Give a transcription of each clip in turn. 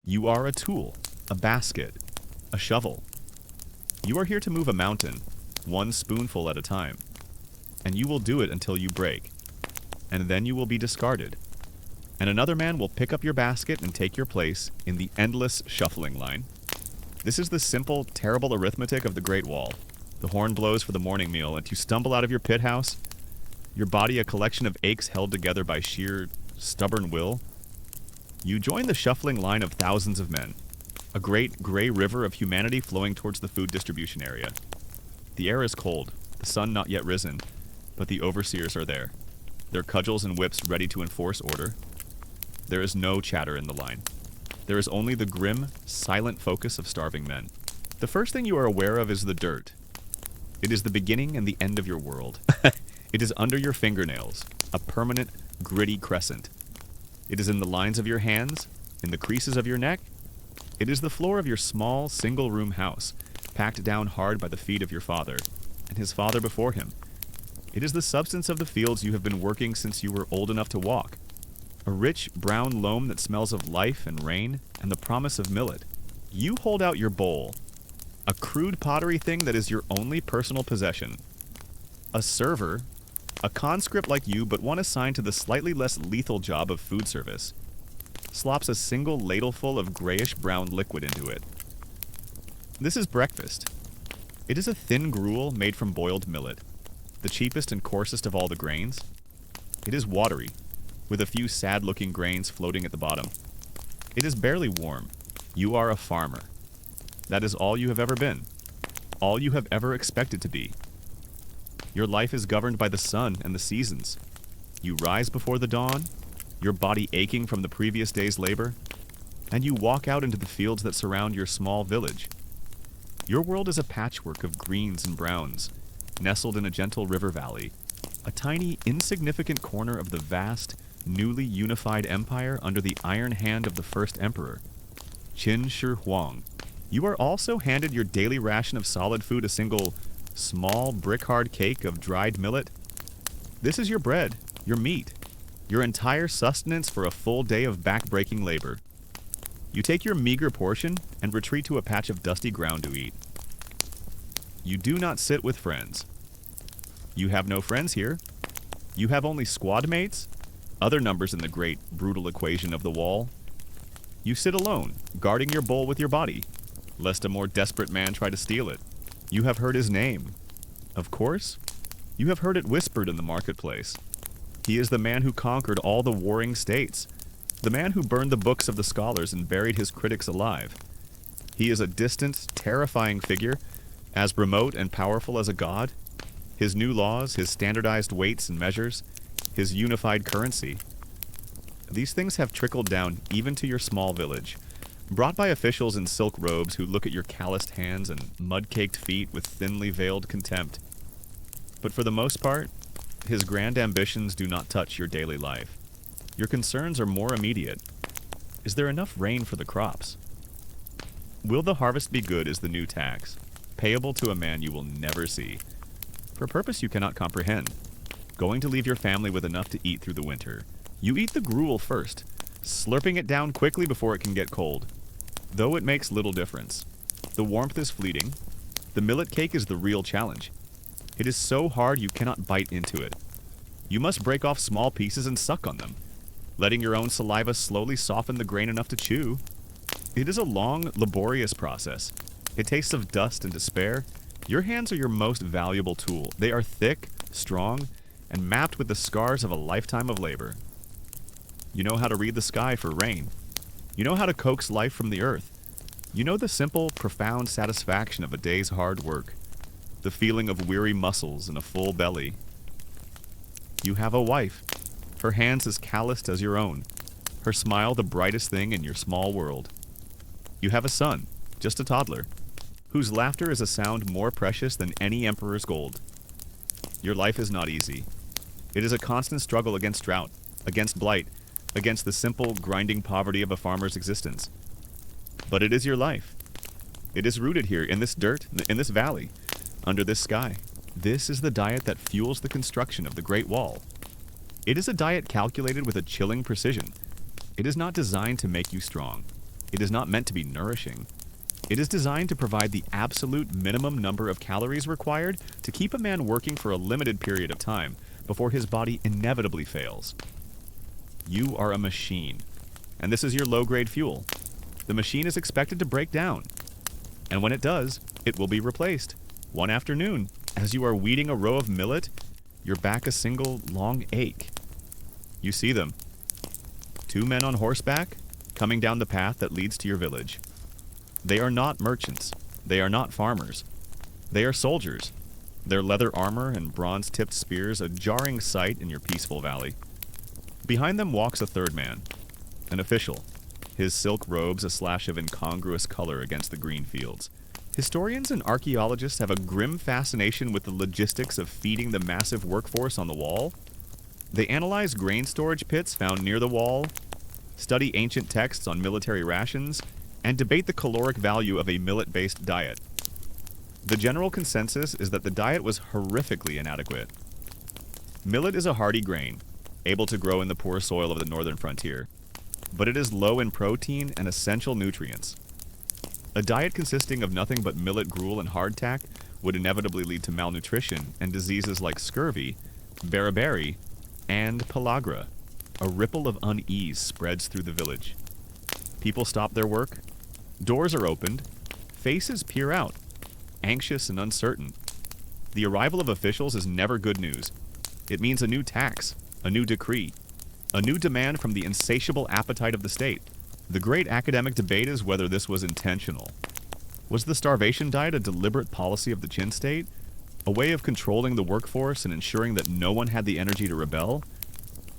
You are a tool, a basket, a shovel. You are here to move a mountain, one spoonful at a time. And you will do it until you break. And then you will be discarded. And another man will pick up your basket and take your place in the endless shuffling line. This is the simple, terrible arithmetic of the Great Wall. The horn blows for the morning meal, and you stumble out of your pit house, your body a collection of aches held together by sheer, stubborn will. You join the shuffling line of thousands of men, a great gray river of humanity flowing towards the food distribution area. The air is cold, the sun not yet risen, but the overseers are there, their cudgels and whips ready to enforce order. There is no chatter in the line. There is only the grim, silent focus of starving men. The first thing you are aware of is the dirt. It is the beginning and the end of your world. It is under your fingernails, a permanent, gritty crescent. It is in the lines of your hands, in the creases of your neck. It is the floor of your small, single-room house, packed down hard by the feet of your father, and his father before him. It is the substance of the fields you have been working since you were old enough to walk. A rich, brown loam that smells of life and rain, and the promise of millet. You hold out your bowl, a crude pottery thing that is your only personal possession. A server, a conscript like you, but one assigned to the slightly less lethal job of food service, slops a single ladleful of grayish-brown liquid into it. This is breakfast. It is a thin gruel made from boiled millet, the cheapest and coarsest of all the grains. It is watery, with a few sad-looking grains floating at the bottom. It is barely warm. You are a farmer. That is all you have ever been, all you have ever expected to be. Your life is governed by the sun and the seasons. You rise before the dawn, your body aching from the previous day's labor, and you walk out into the fields that surround your small village. Your world is a patchwork of greens and browns, nestled in a gentle river valley, a tiny, insignificant corner of the vast, newly unified empire under the iron hand of the first emperor, Qin Shi Huang. You are also handed your daily ration of solid food, a single, small, brick-hard cake of dried millet. This is your bread, your meat, your entire sustenance for a full day of back-breaking labor. You take your meager portion and retreat to a patch of dusty ground to eat. You do not sit with friends. You have no friends here. You have only squad mates, other numbers in the great, brutal equation of the wall. You sit alone, guarding your bowl with your body, lest a more desperate man try to steal it. You have heard his name. Of course, you have heard it whispered in the marketplace. He is the man who conquered all the warring states, the man who burned the books of the scholars and buried his critics alive. He is a distant, terrifying figure, as remote and powerful as a god. His new laws, his standardized weights and measures, his unified currency. These things have trickled down even to your small village, brought by officials in silk robes who look at your calloused hands and mud-caked feet with thinly veiled contempt. But for the most part, his grand ambitions do not touch your daily life. Your concerns are more immediate. Is there enough rain for the crops? Will the harvest be good is the new tax, payable to a man you will never see, for a purpose you cannot comprehend, going to leave your family with enough to eat through the winter. You eat the gruel first, slurping it down quickly before it can get cold. Though it makes little difference. The warmth is fleeting. The millet cake is the real challenge. It is so hard you cannot bite into it. You must break off small pieces and suck on them, letting your own saliva slowly soften the grain enough to chew. It is a long, laborious process. It tastes of dust and despair. Your hands are your most valuable tool. They are thick, strong, and mapped with the scars of a lifetime of labor. You know how to read the sky for rain. You know how to coax life from the earth. You know the simple, profound satisfaction of a day's hard work, the feeling of weary muscles and a full belly. You have a wife, her hands as calloused as your own, her smile the brightest thing in your small world. You have a son, just a toddler, whose laughter is a sound more precious than any emperor's gold. Your life is not easy. It is a constant struggle against drought, against blight, against the simple, grinding poverty of a farmer's existence. But it is your life. It is rooted here, in this dirt, in this valley, under this sky. This is the diet that fuels the construction of the Great Wall. It is a diet calculated with a chilling precision. It is not designed to make you strong. It is not meant to be nourishing. It is designed to provide the absolute minimum number of calories required to keep a man working for a limited period of time before his body inevitably fails. You are a machine, and this is your low-grade fuel. The machine is expected to break down, and when it does, it will be replaced. One afternoon, as you are weeding a row of millet, your back a single long ache. You see them. Two men on horseback coming down the path that leads to your village. They are not merchants. They are not farmers. They are soldiers. Their leather armor and bronze-tipped spears a jarring sight in your peaceful valley. Behind them walks a third man, an official, his silk robes a slash of incongruous color against the green fields. Historians and archaeologists have a grim fascination with the logistics of feeding the massive workforce on the wall. They analyze grain storage pits found near the wall, study ancient texts on military rations, and debate the caloric value of a millet-based diet. The general consensus is that the diet was horrifically inadequate. Millet is a hardy grain, able to grow in the poor soil of the northern frontier, but it is low in protein and essential nutrients. A diet consisting of nothing but millet gruel and hardtack would inevitably lead to malnutrition and diseases like scurvy, beriberi, and pellagra. A ripple of unease spreads through the village. People stop their work. Doors are opened. Faces peer out, anxious and uncertain. The arrival of officials is never good news. It means a new tax, a new decree, a new demand from the insatiable appetite of the state. The great academic debate is whether this was intentional. Was the starvation diet a deliberate policy of the Qin state? A way of controlling the workforce and ensuring that no one had the energy to rebel?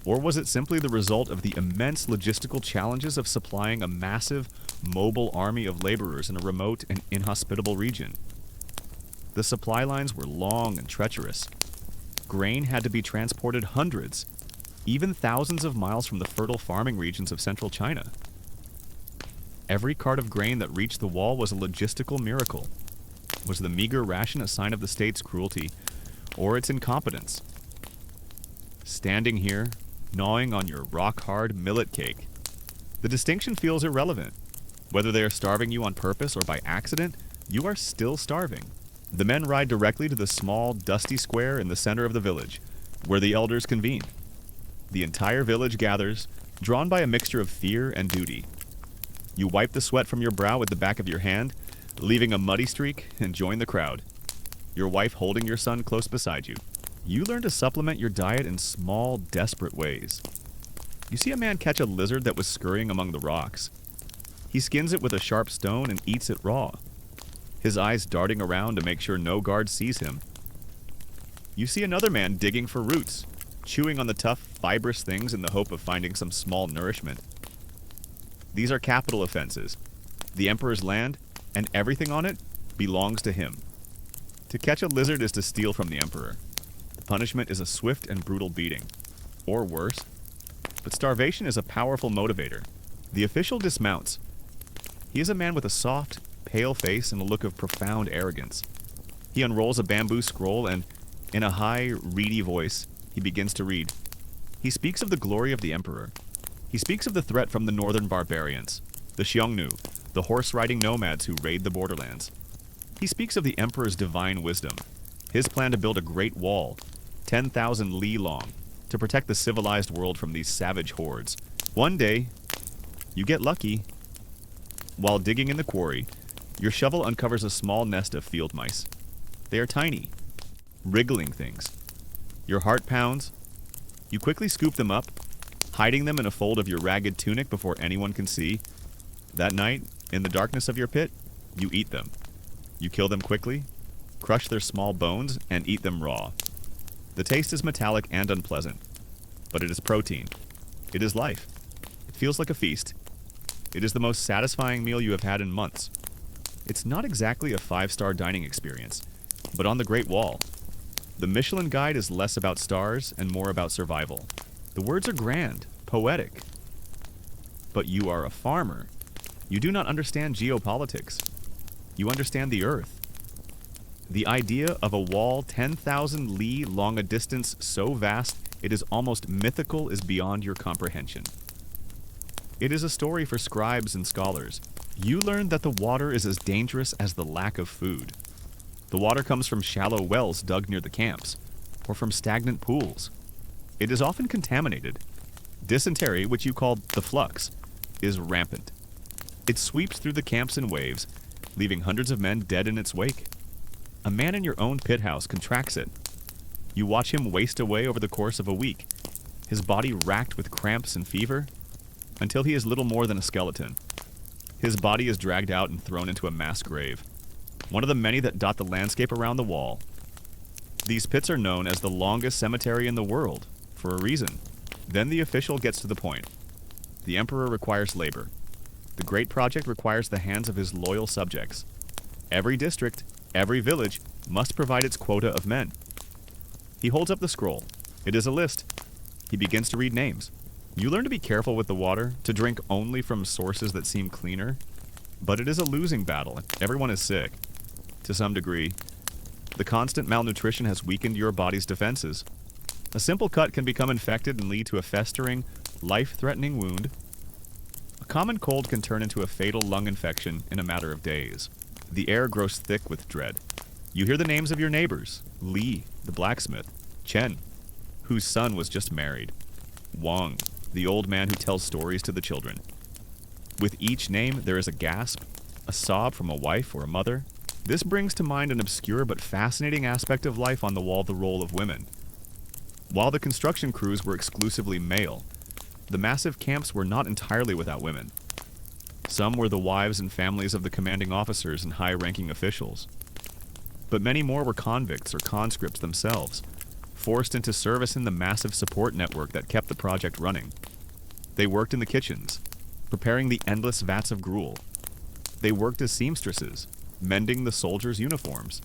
Or was it simply the result of the immense logistical challenges of supplying a massive, mobile army of laborers in a remote and inhospitable region? The supply lines were long and treacherous. Grain had to be transported hundreds, even thousands of miles from the fertile farming regions of central China. Every cart of grain that reached the wall was a logistical miracle. Was the meager ration a sign of the state's cruelty, or its incompetence? Standing here, gnawing on your rock-hard millet cake, the distinction feels irrelevant. Whether they are starving you on purpose or by accident, you are still starving. The men ride directly to the small, dusty square in the center of the village, where the elders convene. The entire village gathers, drawn by a mixture of fear and duty. You wipe the sweat from your brow with the back of your hand, leaving a muddy streak, and join the crowd, your wife holding your son close beside you. You learn to supplement your diet in small, desperate ways. You see a man catch a lizard that was scurrying among the rocks. He skins it with a sharp stone and eats it raw, his eyes darting around to make sure no guard sees him. You see another man digging for roots, chewing on the tough, fibrous things in the hope of finding some small nourishment. These are capital offenses. The emperor's land, and everything on it, belongs to him. To catch a lizard is to steal from the emperor. The punishment is a swift and brutal beating, or worse. But starvation is a powerful motivator. The official dismounts. He is a man with a soft, pale face and a look of profound arrogance. He unrolls a bamboo scroll and, in a high, reedy voice, he begins to read. He speaks of the glory of the emperor. He speaks of the threat from the northern barbarians, the Xiongnu, the horse-riding nomads who raid the borderlands. He speaks of the emperor's divine wisdom, his plan to build a great wall, 10,000 li long, to protect the civilized world from these savage hordes. One day, you get lucky. While digging in the quarry, your shovel uncovers a small nest of field mice. They are tiny, wriggling things. Your heart pounds. You quickly scoop them up, hiding them in a fold of your ragged tunic before anyone can see. That night, in the darkness of your pit, you eat them. You kill them quickly, crush their small bones, and eat them raw. The taste is metallic and unpleasant, but it is protein. It is life. It feels like a feast. It is the most satisfying meal you have had in months. It's not exactly a 5-star dining experience, but on the Great Wall, the Michelin Guide is less about stars and more about survival. The words are grand, poetic. But you are a farmer. You do not understand geopolitics. You understand the earth. The idea of a wall 10,000 li long a distance so vast it is almost mythical is beyond your comprehension. It is a story for scribes and scholars. You learn that the water is as dangerous as the lack of food. The water comes from shallow wells dug near the camps, or from stagnant pools. It is often contaminated. Dysentery, which you call the flux, is rampant. It sweeps through the camps in waves, leaving hundreds of men dead in its wake. A man in your own pit house contracts it. You watch him waste away over the course of a week, his body racked with cramps and fever, until he is little more than a skeleton. His body is dragged out and thrown into a mass grave, one of the many that dot the landscape around the wall. These pits are known as the longest cemetery in the world, for a reason. Then the official gets to the point. The emperor requires labor. The great project requires the hands of his loyal subjects. Every district, every village, must provide its quota of men. He holds up the scroll. It is a list. He begins to read names. You learn to be careful with the water, to drink only from sources that seem cleaner. But it is a losing battle. Everyone is sick, to some degree. The constant malnutrition has weakened your body's defenses. A simple cut can become infected and lead to a festering, life-threatening wound. A common cold can turn into a fatal lung infection in a matter of days. The air grows thick with dread. You hear the names of your neighbors: Li, the blacksmith; Chen, whose son was just married; Wang, the old man who tells stories to the children. With each name, there is a gasp, a sob from a wife or a mother. This brings to mind an obscure but fascinating aspect of life on the wall: the role of women. While the construction crews were exclusively male, the massive camps were not entirely without women. Some were the wives and families of the commanding officers and high-ranking officials. But many more were convicts or conscripts themselves, forced into service in the massive support network that kept the project running. They worked in the kitchens, preparing the endless vats of gruel. They worked as seamstresses, mending the soldiers' uniforms.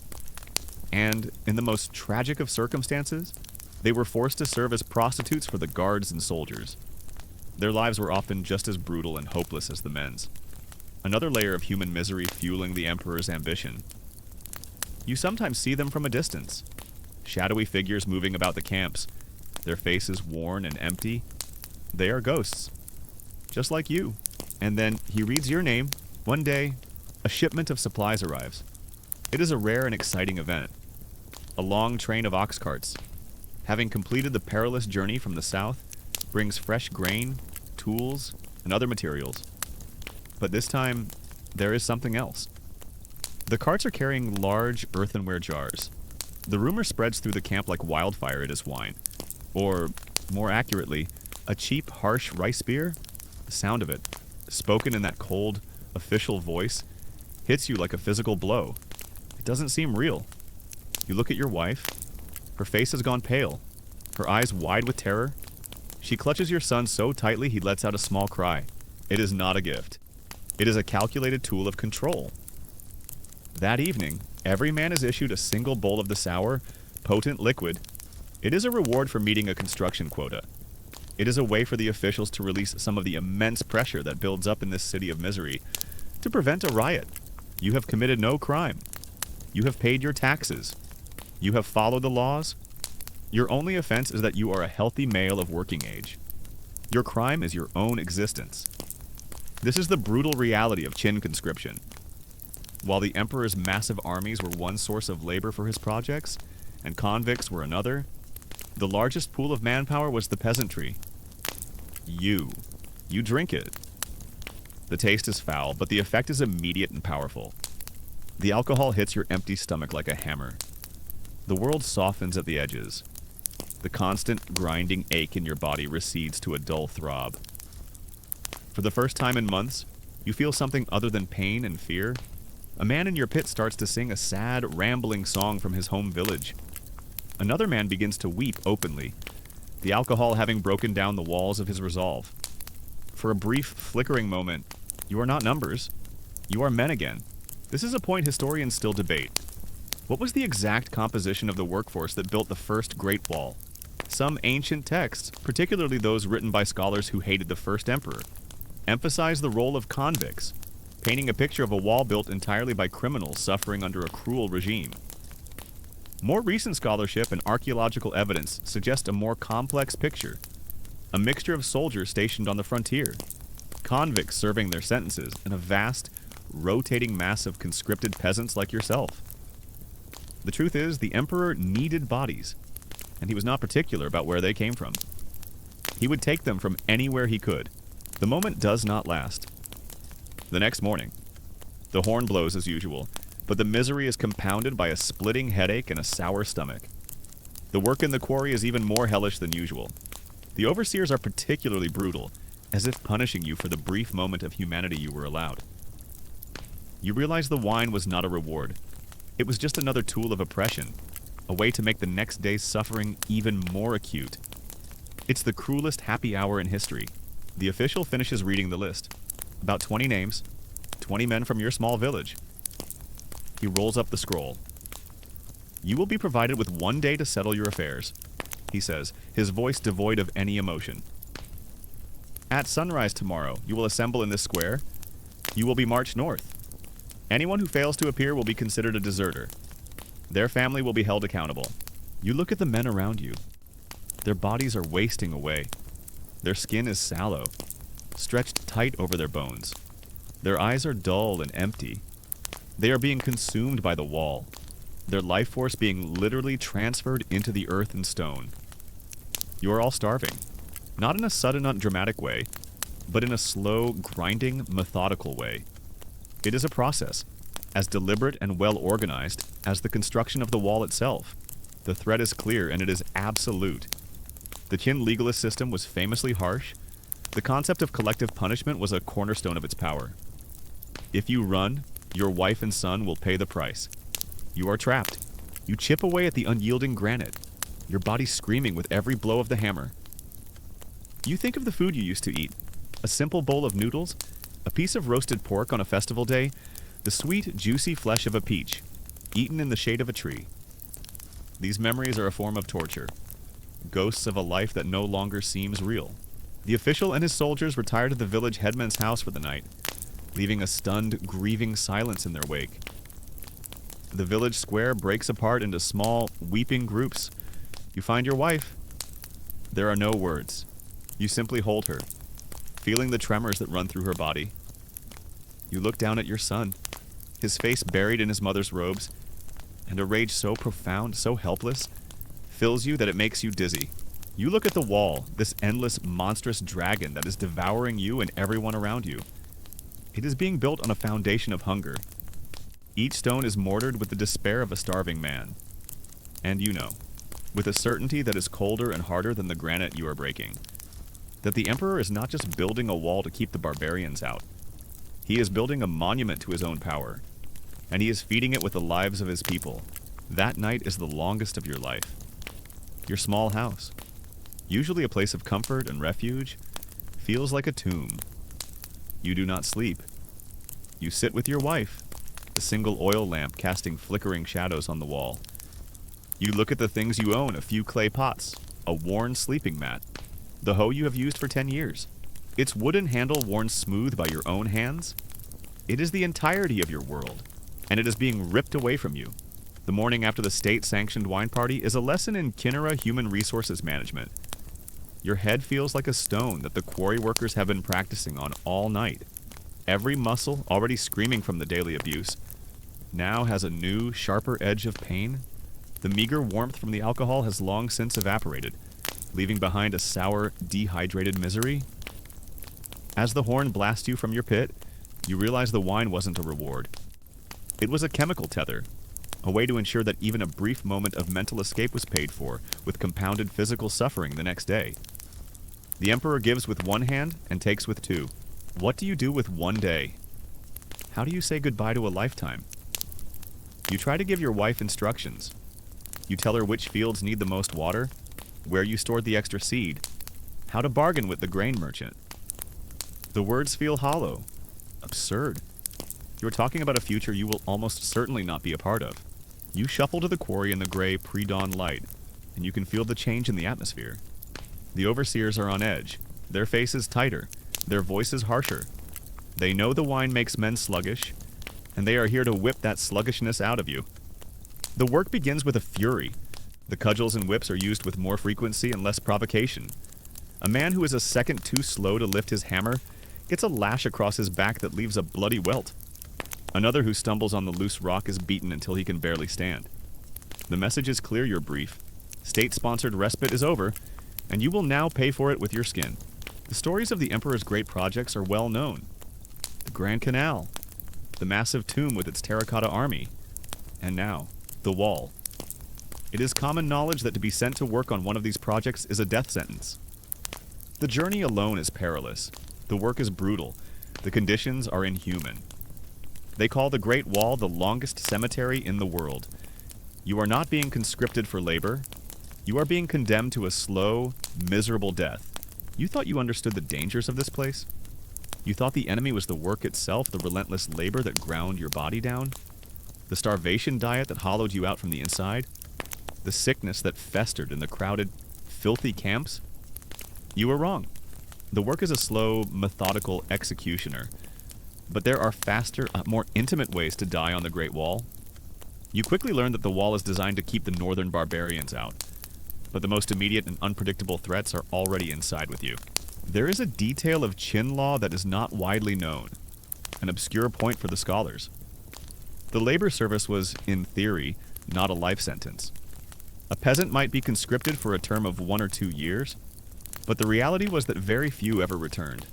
And, in the most tragic of circumstances, they were forced to serve as prostitutes for the guards and soldiers. Their lives were often just as brutal and hopeless as the men's. Another layer of human misery fueling the emperor's ambition. You sometimes see them from a distance. Shadowy figures moving about the camps, their faces worn and empty. They are ghosts, just like you. And then he reads your name. One day, a shipment of supplies arrives. It is a rare and exciting event. A long train of ox carts, having completed the perilous journey from the south, brings fresh grain, tools, and other materials. But this time, there is something else. The carts are carrying large earthenware jars. The rumor spreads through the camp like wildfire it is wine. Or, more accurately, a cheap, harsh rice beer. The sound of it, spoken in that cold, official voice, hits you like a physical blow. It doesn't seem real. You look at your wife. Her face has gone pale, her eyes wide with terror. She clutches your son so tightly he lets out a small cry. It is not a gift. It is a calculated tool of control. That evening, every man is issued a single bowl of the sour, potent liquid. It is a reward for meeting a construction quota. It is a way for the officials to release some of the immense pressure that builds up in this city of misery, to prevent a riot. You have committed no crime. You have paid your taxes. You have followed the laws. Your only offense is that you are a healthy male of working age. Your crime is your own existence. This is the brutal reality of Qin conscription. While the emperor's massive armies were one source of labor for his projects, and convicts were another, the largest pool of manpower was the peasantry. You drink it. The taste is foul, but the effect is immediate and powerful. The alcohol hits your empty stomach like a hammer. The world softens at the edges. The constant grinding ache in your body recedes to a dull throb. For the first time in months, you feel something other than pain and fear. A man in your pit starts to sing a sad, rambling song from his home village. Another man begins to weep openly, the alcohol having broken down the walls of his resolve. For a brief, flickering moment, you are not numbers. You are men again. This is a point historians still debate. What was the exact composition of the workforce that built the first Great Wall? Some ancient texts, particularly those written by scholars who hated the first emperor, emphasize the role of convicts, painting a picture of a wall built entirely by criminals suffering under a cruel regime. More recent scholarship and archaeological evidence suggest a more complex picture, a mixture of soldiers stationed on the frontier, convicts serving their sentences, and a vast, rotating mass of conscripted peasants like yourself. The truth is, the emperor needed bodies, and he was not particular about where they came from. He would take them from anywhere he could. The moment does not last. The next morning, the horn blows as usual, but the misery is compounded by a splitting headache and a sour stomach. The work in the quarry is even more hellish than usual. The overseers are particularly brutal, as if punishing you for the brief moment of humanity you were allowed. You realize the wine was not a reward. It was just another tool of oppression, a way to make the next day's suffering even more acute. It's the cruelest happy hour in history. The official finishes reading the list. About 20 names, 20 men from your small village. He rolls up the scroll. You will be provided with 1 day to settle your affairs, he says, his voice devoid of any emotion. At sunrise tomorrow, you will assemble in this square. You will be marched north. Anyone who fails to appear will be considered a deserter. Their family will be held accountable. You look at the men around you. Their bodies are wasting away. Their skin is sallow, stretched tight over their bones. Their eyes are dull and empty. They are being consumed by the wall, their life force being literally transferred into the earth and stone. You are all starving, not in a sudden, undramatic way, but in a slow, grinding, methodical way. It is a process, as deliberate and well organized as the construction of the wall itself. The threat is clear and it is absolute. The Qin legalist system was famously harsh. The concept of collective punishment was a cornerstone of its power. If you run, your wife and son will pay the price. You are trapped. You chip away at the unyielding granite, your body screaming with every blow of the hammer. You think of the food you used to eat. A simple bowl of noodles, a piece of roasted pork on a festival day, the sweet, juicy flesh of a peach, eaten in the shade of a tree. These memories are a form of torture, ghosts of a life that no longer seems real. The official and his soldiers retire to the village headman's house for the night, leaving a stunned, grieving silence in their wake. The village square breaks apart into small, weeping groups. You find your wife. There are no words. You simply hold her, feeling the tremors that run through her body. You look down at your son, his face buried in his mother's robes, and a rage so profound, so helpless, fills you that it makes you dizzy. You look at the wall, this endless, monstrous dragon that is devouring you and everyone around you. It is being built on a foundation of hunger. Each stone is mortared with the despair of a starving man. And you know, with a certainty that is colder and harder than the granite you are breaking, that the emperor is not just building a wall to keep the barbarians out. He is building a monument to his own power, and he is feeding it with the lives of his people. That night is the longest of your life. Your small house, usually a place of comfort and refuge, feels like a tomb. You do not sleep. You sit with your wife, the single oil lamp casting flickering shadows on the wall. You look at the things you own, a few clay pots, a worn sleeping mat, the hoe you have used for 10 years, its wooden handle worn smooth by your own hands. It is the entirety of your world, and it is being ripped away from you. The morning after the state-sanctioned wine party is a lesson in Kinnera human resources management. Your head feels like a stone that the quarry workers have been practicing on all night. Every muscle, already screaming from the daily abuse, now has a new, sharper edge of pain. The meager warmth from the alcohol has long since evaporated, leaving behind a sour, dehydrated misery. As the horn blasts you from your pit, you realize the wine wasn't a reward. It was a chemical tether, a way to ensure that even a brief moment of mental escape was paid for, with compounded physical suffering the next day. The emperor gives with one hand and takes with two. What do you do with 1 day? How do you say goodbye to a lifetime? You try to give your wife instructions. You tell her which fields need the most water, where you stored the extra seed, how to bargain with the grain merchant. The words feel hollow, absurd. You're talking about a future you will almost certainly not be a part of. You shuffle to the quarry in the gray pre-dawn light, and you can feel the change in the atmosphere. The overseers are on edge, their faces tighter, their voices harsher. They know the wine makes men sluggish, and they are here to whip that sluggishness out of you. The work begins with a fury. The cudgels and whips are used with more frequency and less provocation. A man who is a second too slow to lift his hammer gets a lash across his back that leaves a bloody welt. Another who stumbles on the loose rock is beaten until he can barely stand. The message is clear, your brief. State-sponsored respite is over, and you will now pay for it with your skin. The stories of the Emperor's great projects are well known. The Grand Canal, the massive tomb with its terracotta army, and now, the Wall. It is common knowledge that to be sent to work on one of these projects is a death sentence. The journey alone is perilous. The work is brutal. The conditions are inhuman. They call the Great Wall the longest cemetery in the world. You are not being conscripted for labor. You are being condemned to a slow, miserable death. You thought you understood the dangers of this place? You thought the enemy was the work itself, the relentless labor that ground your body down? The starvation diet that hollowed you out from the inside? The sickness that festered in the crowded, filthy camps? You were wrong. The work is a slow, methodical executioner. But there are faster, more intimate ways to die on the Great Wall. You quickly learn that the Wall is designed to keep the northern barbarians out. But the most immediate and unpredictable threats are already inside with you. There is a detail of Qin law that is not widely known, an obscure point for the scholars. The labor service was, in theory, not a life sentence. A peasant might be conscripted for a term of 1 or 2 years, but the reality was that very few ever returned.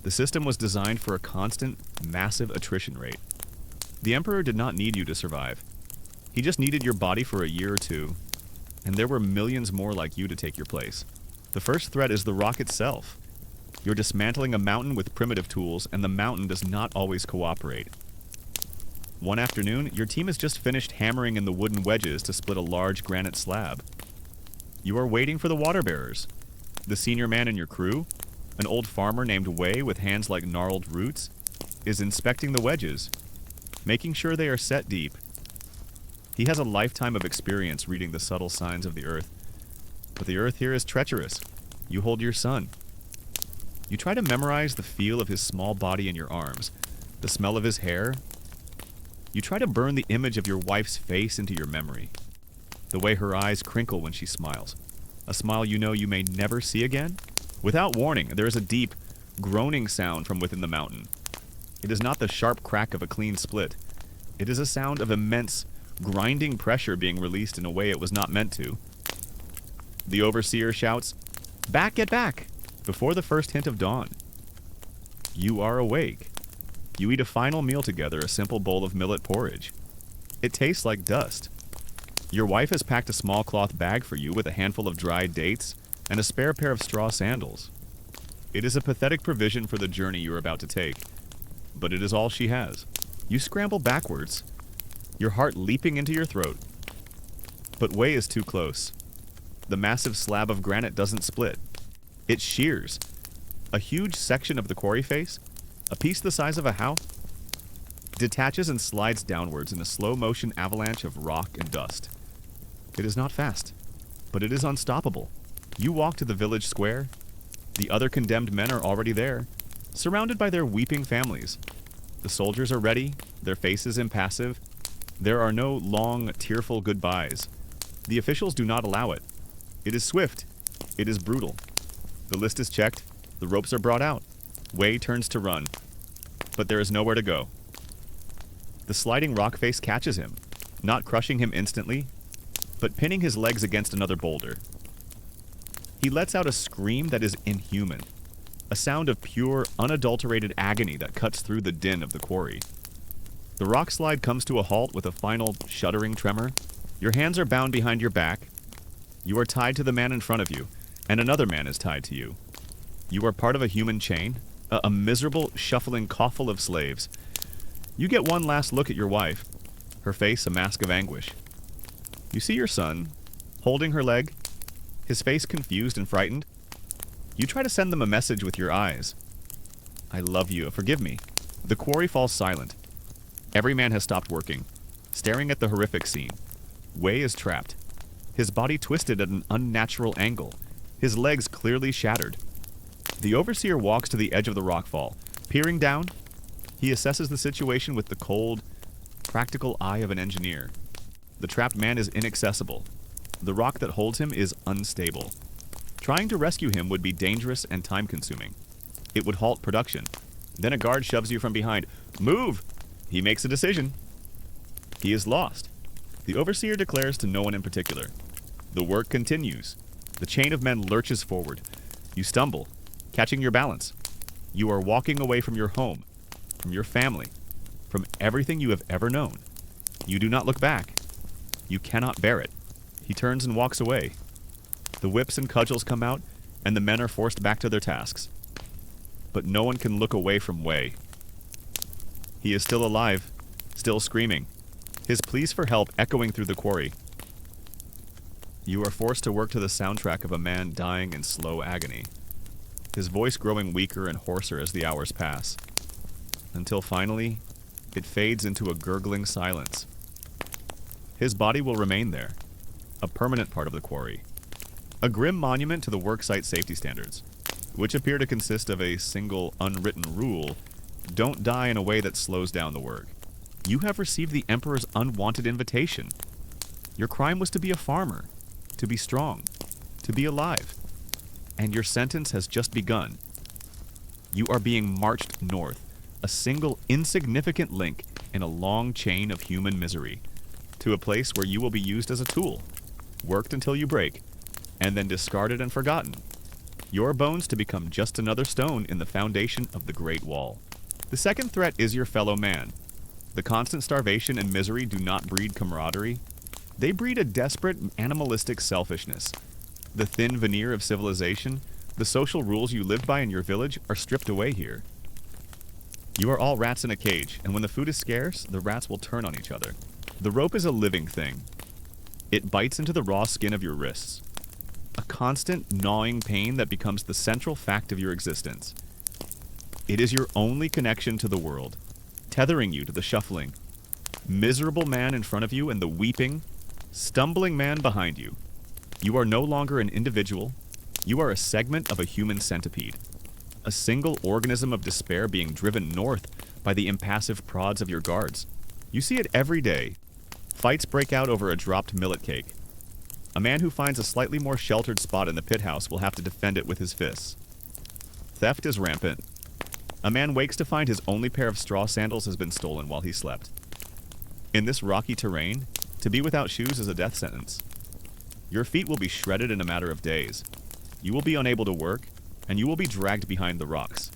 The system was designed for a constant, massive attrition rate. The Emperor did not need you to survive. He just needed your body for a year or two, and there were millions more like you to take your place. The first threat is the rock itself. You're dismantling a mountain with primitive tools, and the mountain does not always cooperate. One afternoon, your team has just finished hammering in the wooden wedges to split a large granite slab. You are waiting for the water bearers. The senior man in your crew, an old farmer named Wei with hands like gnarled roots, is inspecting the wedges, making sure they are set deep. He has a lifetime of experience reading the subtle signs of the earth. But the earth here is treacherous. You hold your son. You try to memorize the feel of his small body in your arms, the smell of his hair. You try to burn the image of your wife's face into your memory, the way her eyes crinkle when she smiles, a smile you know you may never see again. Without warning, there is a deep, groaning sound from within the mountain. It is not the sharp crack of a clean split. It is a sound of immense, grinding pressure being released in a way it was not meant to. The overseer shouts, "Back, get back!" before the first hint of dawn. You are awake. You eat a final meal together, a simple bowl of millet porridge. It tastes like dust. Your wife has packed a small cloth bag for you with a handful of dried dates and a spare pair of straw sandals. It is a pathetic provision for the journey you are about to take, but it is all she has. You scramble backwards, your heart leaping into your throat. But Wei is too close. The massive slab of granite doesn't split. It shears. A huge section of the quarry face, a piece the size of a house, detaches and slides downwards in a slow-motion avalanche of rock and dust. It is not fast, but it is unstoppable. You walk to the village square. The other condemned men are already there, surrounded by their weeping families. The soldiers are ready, their faces impassive. There are no long, tearful goodbyes. The officials do not allow it. It is swift. It is brutal. The list is checked. The ropes are brought out. Wei turns to run, but there is nowhere to go. The sliding rock face catches him, not crushing him instantly, but pinning his legs against another boulder. He lets out a scream that is inhuman, a sound of pure, unadulterated agony that cuts through the din of the quarry. The rock slide comes to a halt with a final, shuddering tremor. Your hands are bound behind your back. You are tied to the man in front of you, and another man is tied to you. You are part of a human chain, a miserable, shuffling coffle of slaves. You get one last look at your wife, her face a mask of anguish. You see your son, holding her leg, his face confused and frightened. You try to send them a message with your eyes. "I love you, forgive me." The quarry falls silent. Every man has stopped working, staring at the horrific scene. Wei is trapped, his body twisted at an unnatural angle, his legs clearly shattered. The overseer walks to the edge of the rockfall. Peering down, he assesses the situation with the cold, practical eye of an engineer. The trapped man is inaccessible. The rock that holds him is unstable. Trying to rescue him would be dangerous and time-consuming. it would halt production. Then a guard shoves you from behind. Move! He makes a decision. He is lost. The overseer declares to no one in particular. The work continues. The chain of men lurches forward. You stumble, catching your balance. You are walking away from your home, from your family, from everything you have ever known. You do not look back. You cannot bear it. He turns and walks away. The whips and cudgels come out, and the men are forced back to their tasks. But no one can look away from Way. He is still alive, still screaming, his pleas for help echoing through the quarry. You are forced to work to the soundtrack of a man dying in slow agony, his voice growing weaker and hoarser as the hours pass, until finally, it fades into a gurgling silence. His body will remain there, a permanent part of the quarry, a grim monument to the worksite safety standards, which appear to consist of a single unwritten rule: don't die in a way that slows down the work. You have received the Emperor's unwanted invitation. Your crime was to be a farmer, to be strong, to be alive. And your sentence has just begun. You are being marched north, a single insignificant link in a long chain of human misery, to a place where you will be used as a tool, worked until you break, and then discarded and forgotten. Your bones to become just another stone in the foundation of the Great Wall. The second threat is your fellow man. The constant starvation and misery do not breed camaraderie. They breed a desperate, animalistic selfishness. The thin veneer of civilization, the social rules you live by in your village, are stripped away here. You are all rats in a cage, and when the food is scarce, the rats will turn on each other. The rope is a living thing. It bites into the raw skin of your wrists. A constant, gnawing pain that becomes the central fact of your existence. It is your only connection to the world, tethering you to the shuffling, miserable man in front of you and the weeping, stumbling man behind you. You are no longer an individual. You are a segment of a human centipede, a single organism of despair being driven north by the impassive prods of your guards. You see it every day. Fights break out over a dropped millet cake. A man who finds a slightly more sheltered spot in the pit house will have to defend it with his fists. Theft is rampant. A man wakes to find his only pair of straw sandals has been stolen while he slept. In this rocky terrain, to be without shoes is a death sentence. Your feet will be shredded in a matter of days. You will be unable to work, and you will be dragged behind the rocks.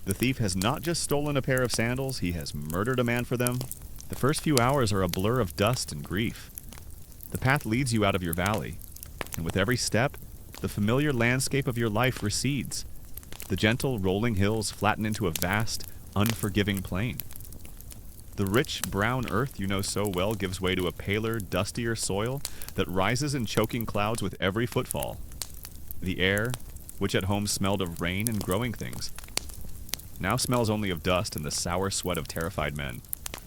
The thief has not just stolen a pair of sandals, he has murdered a man for them. The first few hours are a blur of dust and grief. The path leads you out of your valley, and with every step, the familiar landscape of your life recedes. The gentle, rolling hills flatten into a vast, unforgiving plain. The rich, brown earth you know so well gives way to a paler, dustier soil that rises in choking clouds with every footfall. The air, which at home smelled of rain and growing things, now smells only of dust and the sour sweat of terrified men.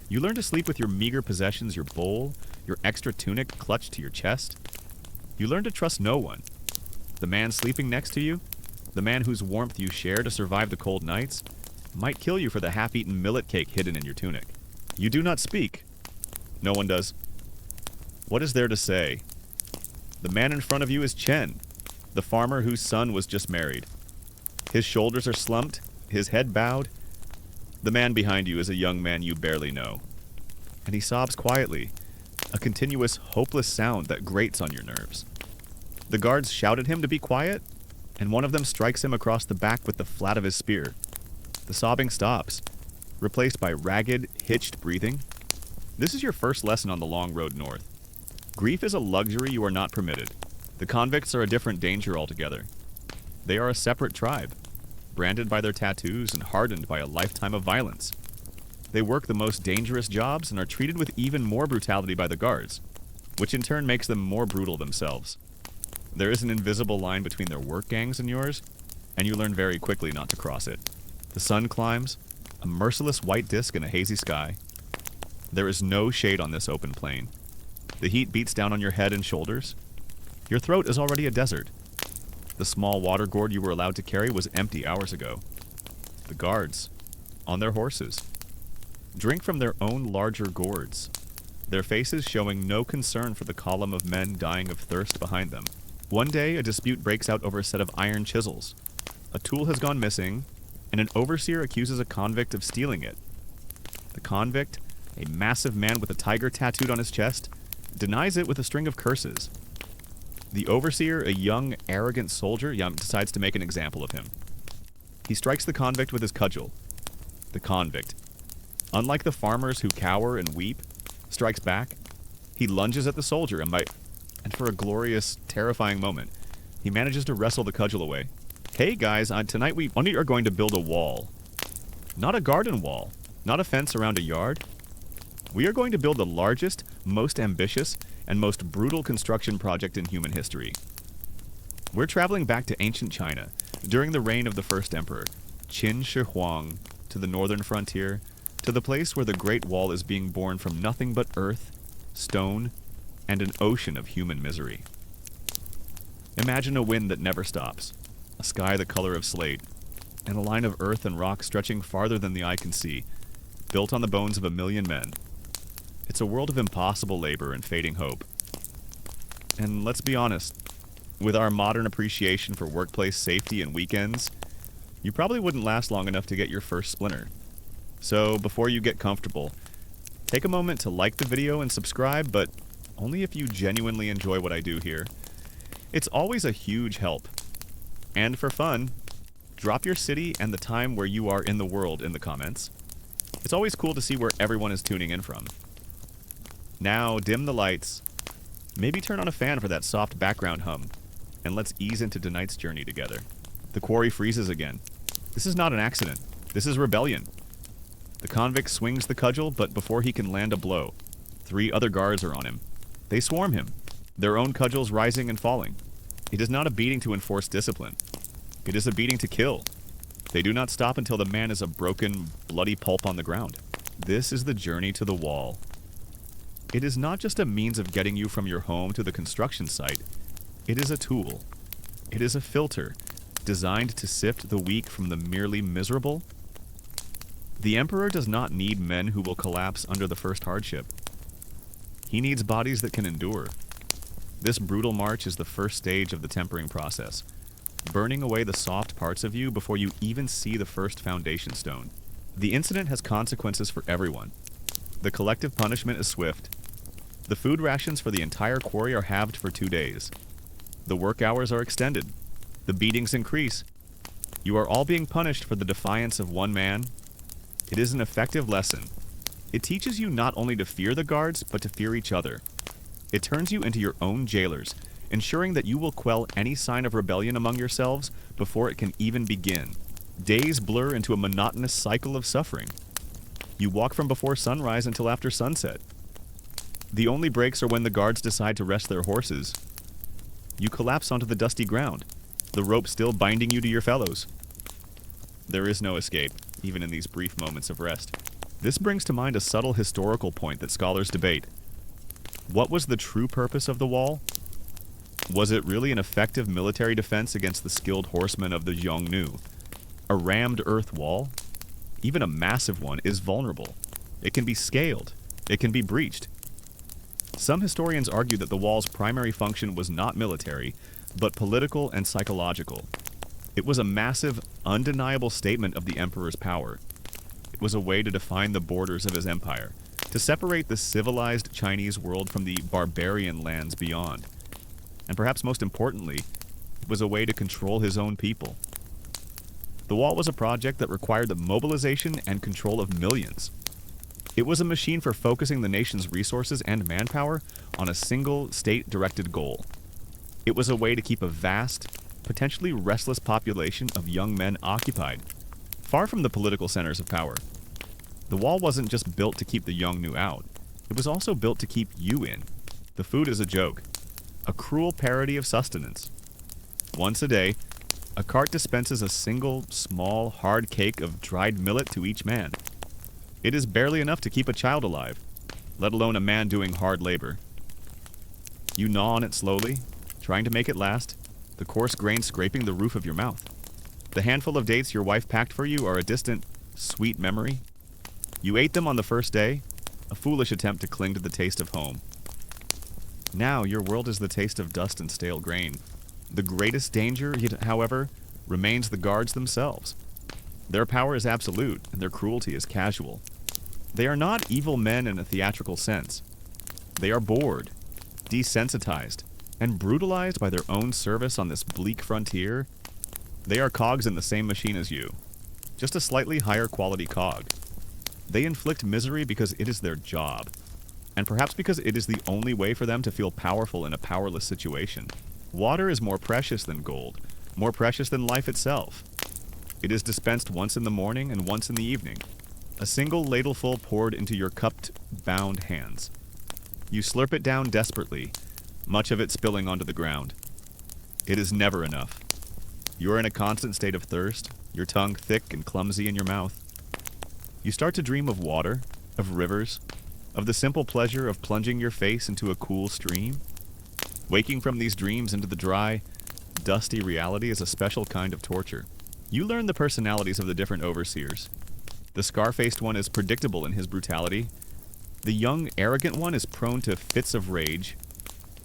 You learn to sleep with your meager possessions, your bowl, your extra tunic clutched to your chest. You learn to trust no one. The man sleeping next to you, the man whose warmth you share to survive the cold nights, might kill you for the half-eaten millet cake hidden in your tunic. You do not speak. No one does. What is there to say? The man in front of you is Chen, the farmer whose son was just married. His shoulders are slumped, his head bowed. The man behind you is a young man you barely know, and he sobs quietly, a continuous, hopeless sound that grates on your nerves. The guards shout at him to be quiet, and one of them strikes him across the back with the flat of his spear. The sobbing stops, replaced by ragged, hitched breathing. This is your first lesson on the long road north. Grief is a luxury you are not permitted. The convicts are a different danger altogether. They are a separate tribe, branded by their tattoos and hardened by a lifetime of violence. They work the most dangerous jobs and are treated with even more brutality by the guards, which in turn makes them more brutal themselves. There is an invisible line between their work gangs and yours, and you learn very quickly not to cross it. The sun climbs, a merciless white disk in a hazy sky. There is no shade on this open plain. The heat beats down on your head and shoulders. Your throat is already a desert. The small water gourd you were allowed to carry was empty hours ago. The guards, on their horses, drink from their own larger gourds, their faces showing no concern for the column of men dying of thirst behind them. One day, a dispute breaks out over a set of iron chisels. A tool has gone missing, and an overseer accuses a convict of stealing it. The convict, a massive man with a tiger tattooed on his chest, denies it with a string of curses. The overseer, a young, arrogant soldier, decides to make an example of him. He strikes the convict with his cudgel. The convict, unlike the farmers who cower and weep, strikes back. He lunges at the soldier and for a glorious, terrifying moment, he manages to wrestle the cudgel away. Hey guys, tonight we are going to build a wall. Not a garden wall, not a fence around a yard. We are going to build the largest, most ambitious, and most brutal construction project in human history. We're traveling back to ancient China, during the reign of the first emperor, Qin Shi Huang, to the northern frontier, to the place where the Great Wall is being born from nothing but earth, stone, and an ocean of human misery. Imagine a wind that never stops, a sky the color of slate, and a line of earth and rock stretching farther than the eye can see, built on the bones of 1 million men. It's a world of impossible labor and fading hope. And let's be honest, with our modern appreciation for workplace safety and weekends, you probably wouldn't last long enough to get your first splinter. So before you get comfortable, take a moment to like the video and subscribe, but only if you genuinely enjoy what I do here. It's always a huge help. And for fun, drop your city and the time where you are in the world in the comments. It's always cool to see where everyone is tuning in from. Now, dim the lights, maybe turn on a fan for that soft background hum, and let's ease into tonight's journey together. The quarry freezes again. This is not an accident. This is rebellion. The convict swings the cudgel, but before he can land a blow, 3 other guards are on him. They swarm him, their own cudgels rising and falling. It is not a beating to enforce discipline. It is a beating to kill. They do not stop until the man is a broken, bloody pulp on the ground. This is the journey to the wall. It is not just a means of getting you from your home to the construction site. It is a tool. It is a filter designed to sift the weak from the merely miserable. The emperor does not need men who will collapse under the first hardship. He needs bodies that can endure. This brutal march is the first stage of the tempering process, burning away the soft parts of you before you even see the first foundation stone. The incident has consequences for everyone. The collective punishment is swift. The food rations for the entire quarry are halved for 2 days. The work hours are extended. The beatings increase. You are all being punished for the defiance of one man. It is an effective lesson. It teaches you not only to fear the guards, but to fear each other. It turns you into your own jailers, ensuring that you will quell any sign of rebellion among yourselves before it can even begin. Days blur into a monotonous cycle of suffering. You walk from before sunrise until after sunset. The only breaks are when the guards decide to rest their horses. You collapse onto the dusty ground, the rope still binding you to your fellows. There is no escape, even in these brief moments of rest. This brings to mind a subtle historical point that scholars debate. What was the true purpose of the wall? Was it really an effective military defense against the skilled horsemen of the Xiongnu? A rammed earth wall, even a massive one, is vulnerable. It can be scaled. It can be breached. Some historians argue that the wall's primary function was not military, but political and psychological. It was a massive, undeniable statement of the emperor's power. It was a way to define the borders of his empire, to separate the civilized Chinese world from the barbarian lands beyond. And perhaps most importantly, it was a way to control his own people. The wall was a project that required the mobilization and control of millions. It was a machine for focusing the nation's resources and manpower on a single state-directed goal. It was a way to keep a vast, potentially restless population of young men occupied, far from the political centers of power. The wall wasn't just built to keep the Xiongnu out. It was also built to keep you in. The food is a joke, a cruel parody of sustenance. Once a day, a cart dispenses a single, small, hard cake of dried millet to each man. It is barely enough to keep a child alive, let alone a man doing hard labor. You gnaw on it slowly, trying to make it last, the coarse grain scraping the roof of your mouth. The handful of dates your wife packed for you are a distant, sweet memory. You ate them on the first day, a foolish attempt to cling to the taste of home. Now your world is the taste of dust and stale grain. The greatest danger, however, remains the guards themselves. Their power is absolute, and their cruelty is casual. They are not evil men in a theatrical sense. They are bored, desensitized, and brutalized by their own service on this bleak frontier. They are cogs in the same machine as you, just a slightly higher quality cog. They inflict misery because it is their job, and perhaps because it is the only way for them to feel powerful in a powerless situation. Water is more precious than gold, more precious than life itself. It is dispensed once in the morning and once in the evening, a single ladleful poured into your cupped, bound hands. You slurp it down desperately, much of it spilling onto the ground. It is never enough. You are in a constant state of thirst, your tongue thick and clumsy in your mouth. You start to dream of water, of rivers, of the simple pleasure of plunging your face into a cool stream. Waking from these dreams into the dry, dusty reality is a special kind of torture. You learn the personalities of the different overseers. The scar-faced one is predictable in his brutality. The young, arrogant one is prone to fits of rage.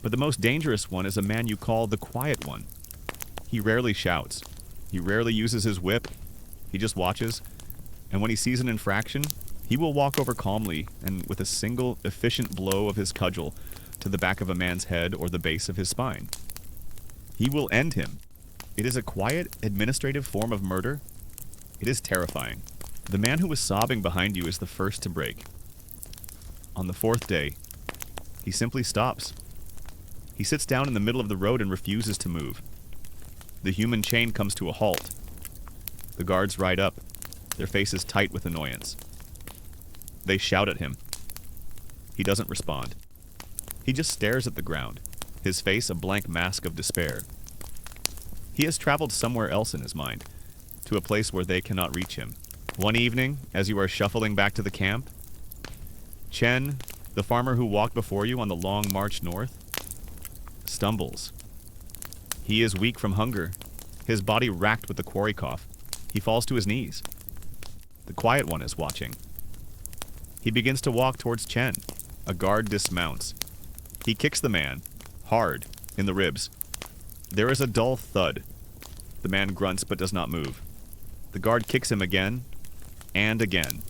But the most dangerous one is a man you call the quiet one. He rarely shouts. He rarely uses his whip. He just watches. And when he sees an infraction, he will walk over calmly and with a single, efficient blow of his cudgel to the back of a man's head or the base of his spine. He will end him. It is a quiet, administrative form of murder. It is terrifying. The man who was sobbing behind you is the first to break. On the fourth day, he simply stops. He sits down in the middle of the road and refuses to move. The human chain comes to a halt. The guards ride up, their faces tight with annoyance. They shout at him. He doesn't respond. He just stares at the ground, his face a blank mask of despair. He has traveled somewhere else in his mind, to a place where they cannot reach him. One evening, as you are shuffling back to the camp, Chen, the farmer who walked before you on the long march north, stumbles. He is weak from hunger, his body racked with the quarry cough. He falls to his knees. The quiet one is watching. He begins to walk towards Chen. A guard dismounts. He kicks the man, hard, in the ribs. There is a dull thud. The man grunts but does not move. The guard kicks him again, and again.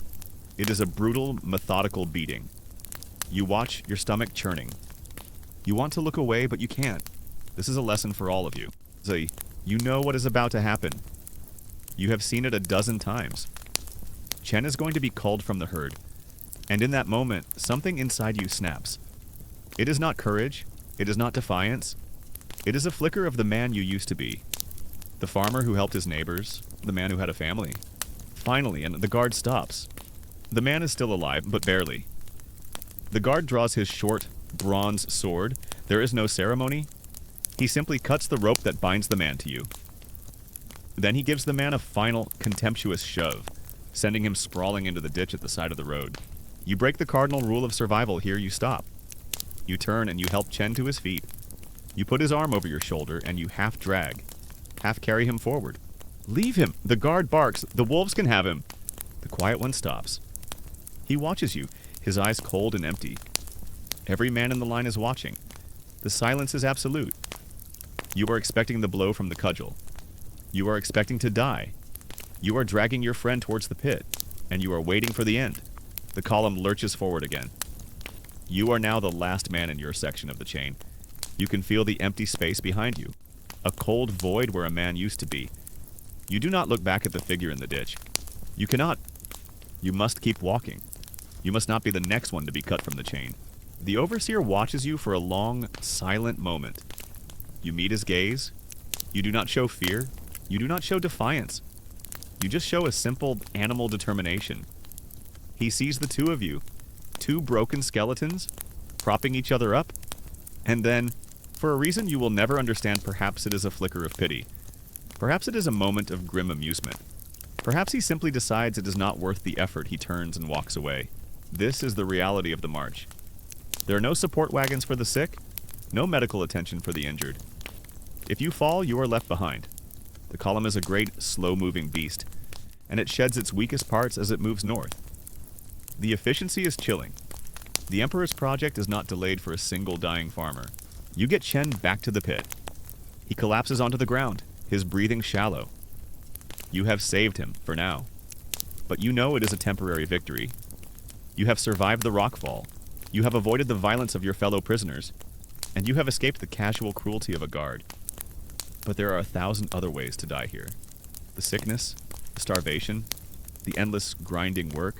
It is a brutal, methodical beating. You watch your stomach churning. You want to look away, but you can't. This is a lesson for all of you. You know what is about to happen. You have seen it a dozen times. Chen is going to be culled from the herd, and in that moment, something inside you snaps. It is not courage. It is not defiance. It is a flicker of the man you used to be. The farmer who helped his neighbors, the man who had a family. Finally, and the guard stops. The man is still alive, but barely. The guard draws his short, bronze sword. There is no ceremony. He simply cuts the rope that binds the man to you. Then he gives the man a final, contemptuous shove, sending him sprawling into the ditch at the side of the road. You break the cardinal rule of survival. Here you stop. You turn and you help Chen to his feet. You put his arm over your shoulder and you half drag, half carry him forward. Leave him! The guard barks. The wolves can have him. The quiet one stops. He watches you, his eyes cold and empty. Every man in the line is watching. The silence is absolute. You are expecting the blow from the cudgel. You are expecting to die. You are dragging your friend towards the pit, and you are waiting for the end. The column lurches forward again. You are now the last man in your section of the chain. You can feel the empty space behind you, a cold void where a man used to be. You do not look back at the figure in the ditch. You cannot. You must keep walking. You must not be the next one to be cut from the chain. The overseer watches you for a long, silent moment. You meet his gaze. You do not show fear. You do not show defiance. You just show a simple animal determination. He sees the two of you, two broken skeletons, propping each other up, and then, for a reason you will never understand, perhaps it is a flicker of pity. Perhaps it is a moment of grim amusement. Perhaps he simply decides it is not worth the effort. He turns and walks away. This is the reality of the march. There are no support wagons for the sick, no medical attention for the injured. If you fall, you are left behind. The column is a great, slow-moving beast, and it sheds its weakest parts as it moves north. The efficiency is chilling. The Emperor's project is not delayed for a single dying farmer. You get Chen back to the pit. He collapses onto the ground, his breathing shallow. You have saved him, for now. But you know it is a temporary victory. You have survived the rockfall. You have avoided the violence of your fellow prisoners. And you have escaped the casual cruelty of a guard. But there are 1,000 other ways to die here. The sickness, the starvation, the endless grinding work.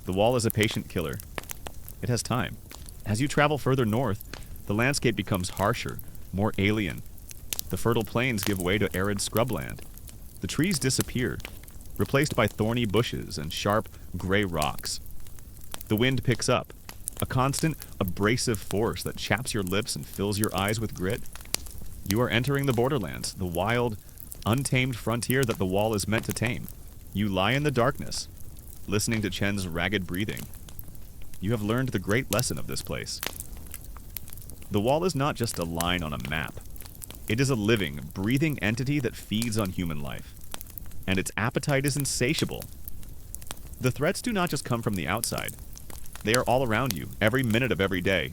The wall is a patient killer. It has time. As you travel further north, the landscape becomes harsher, more alien. The fertile plains give way to arid scrubland. The trees disappear, replaced by thorny bushes and sharp, gray rocks. The wind picks up, a constant, abrasive force that chaps your lips and fills your eyes with grit. You are entering the borderlands, the wild, untamed frontier that the wall is meant to tame. You lie in the darkness, listening to Chen's ragged breathing. You have learned the great lesson of this place. The wall is not just a line on a map. It is a living, breathing entity that feeds on human life. And its appetite is insatiable. The threats do not just come from the outside. They are all around you, every minute of every day.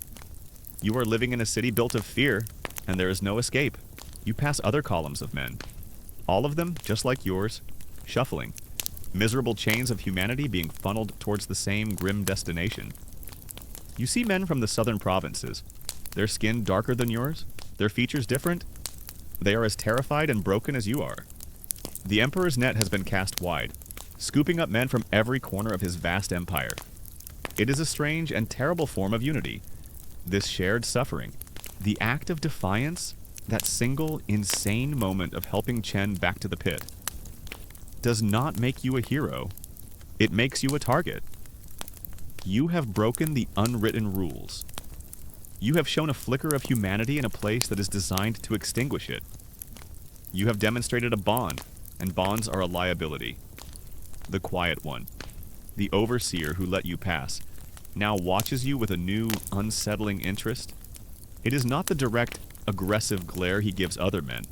You are living in a city built of fear, and there is no escape. You pass other columns of men. All of them, just like yours, shuffling. Miserable chains of humanity being funneled towards the same grim destination. You see men from the southern provinces. Their skin darker than yours, their features different. They are as terrified and broken as you are. The Emperor's net has been cast wide, scooping up men from every corner of his vast empire. It is a strange and terrible form of unity. This shared suffering, the act of defiance, that single, insane moment of helping Chen back to the pit, does not make you a hero. It makes you a target. You have broken the unwritten rules. You have shown a flicker of humanity in a place that is designed to extinguish it. You have demonstrated a bond, and bonds are a liability. The quiet one, the overseer who let you pass, now watches you with a new, unsettling interest. It is not the direct, aggressive glare he gives other men.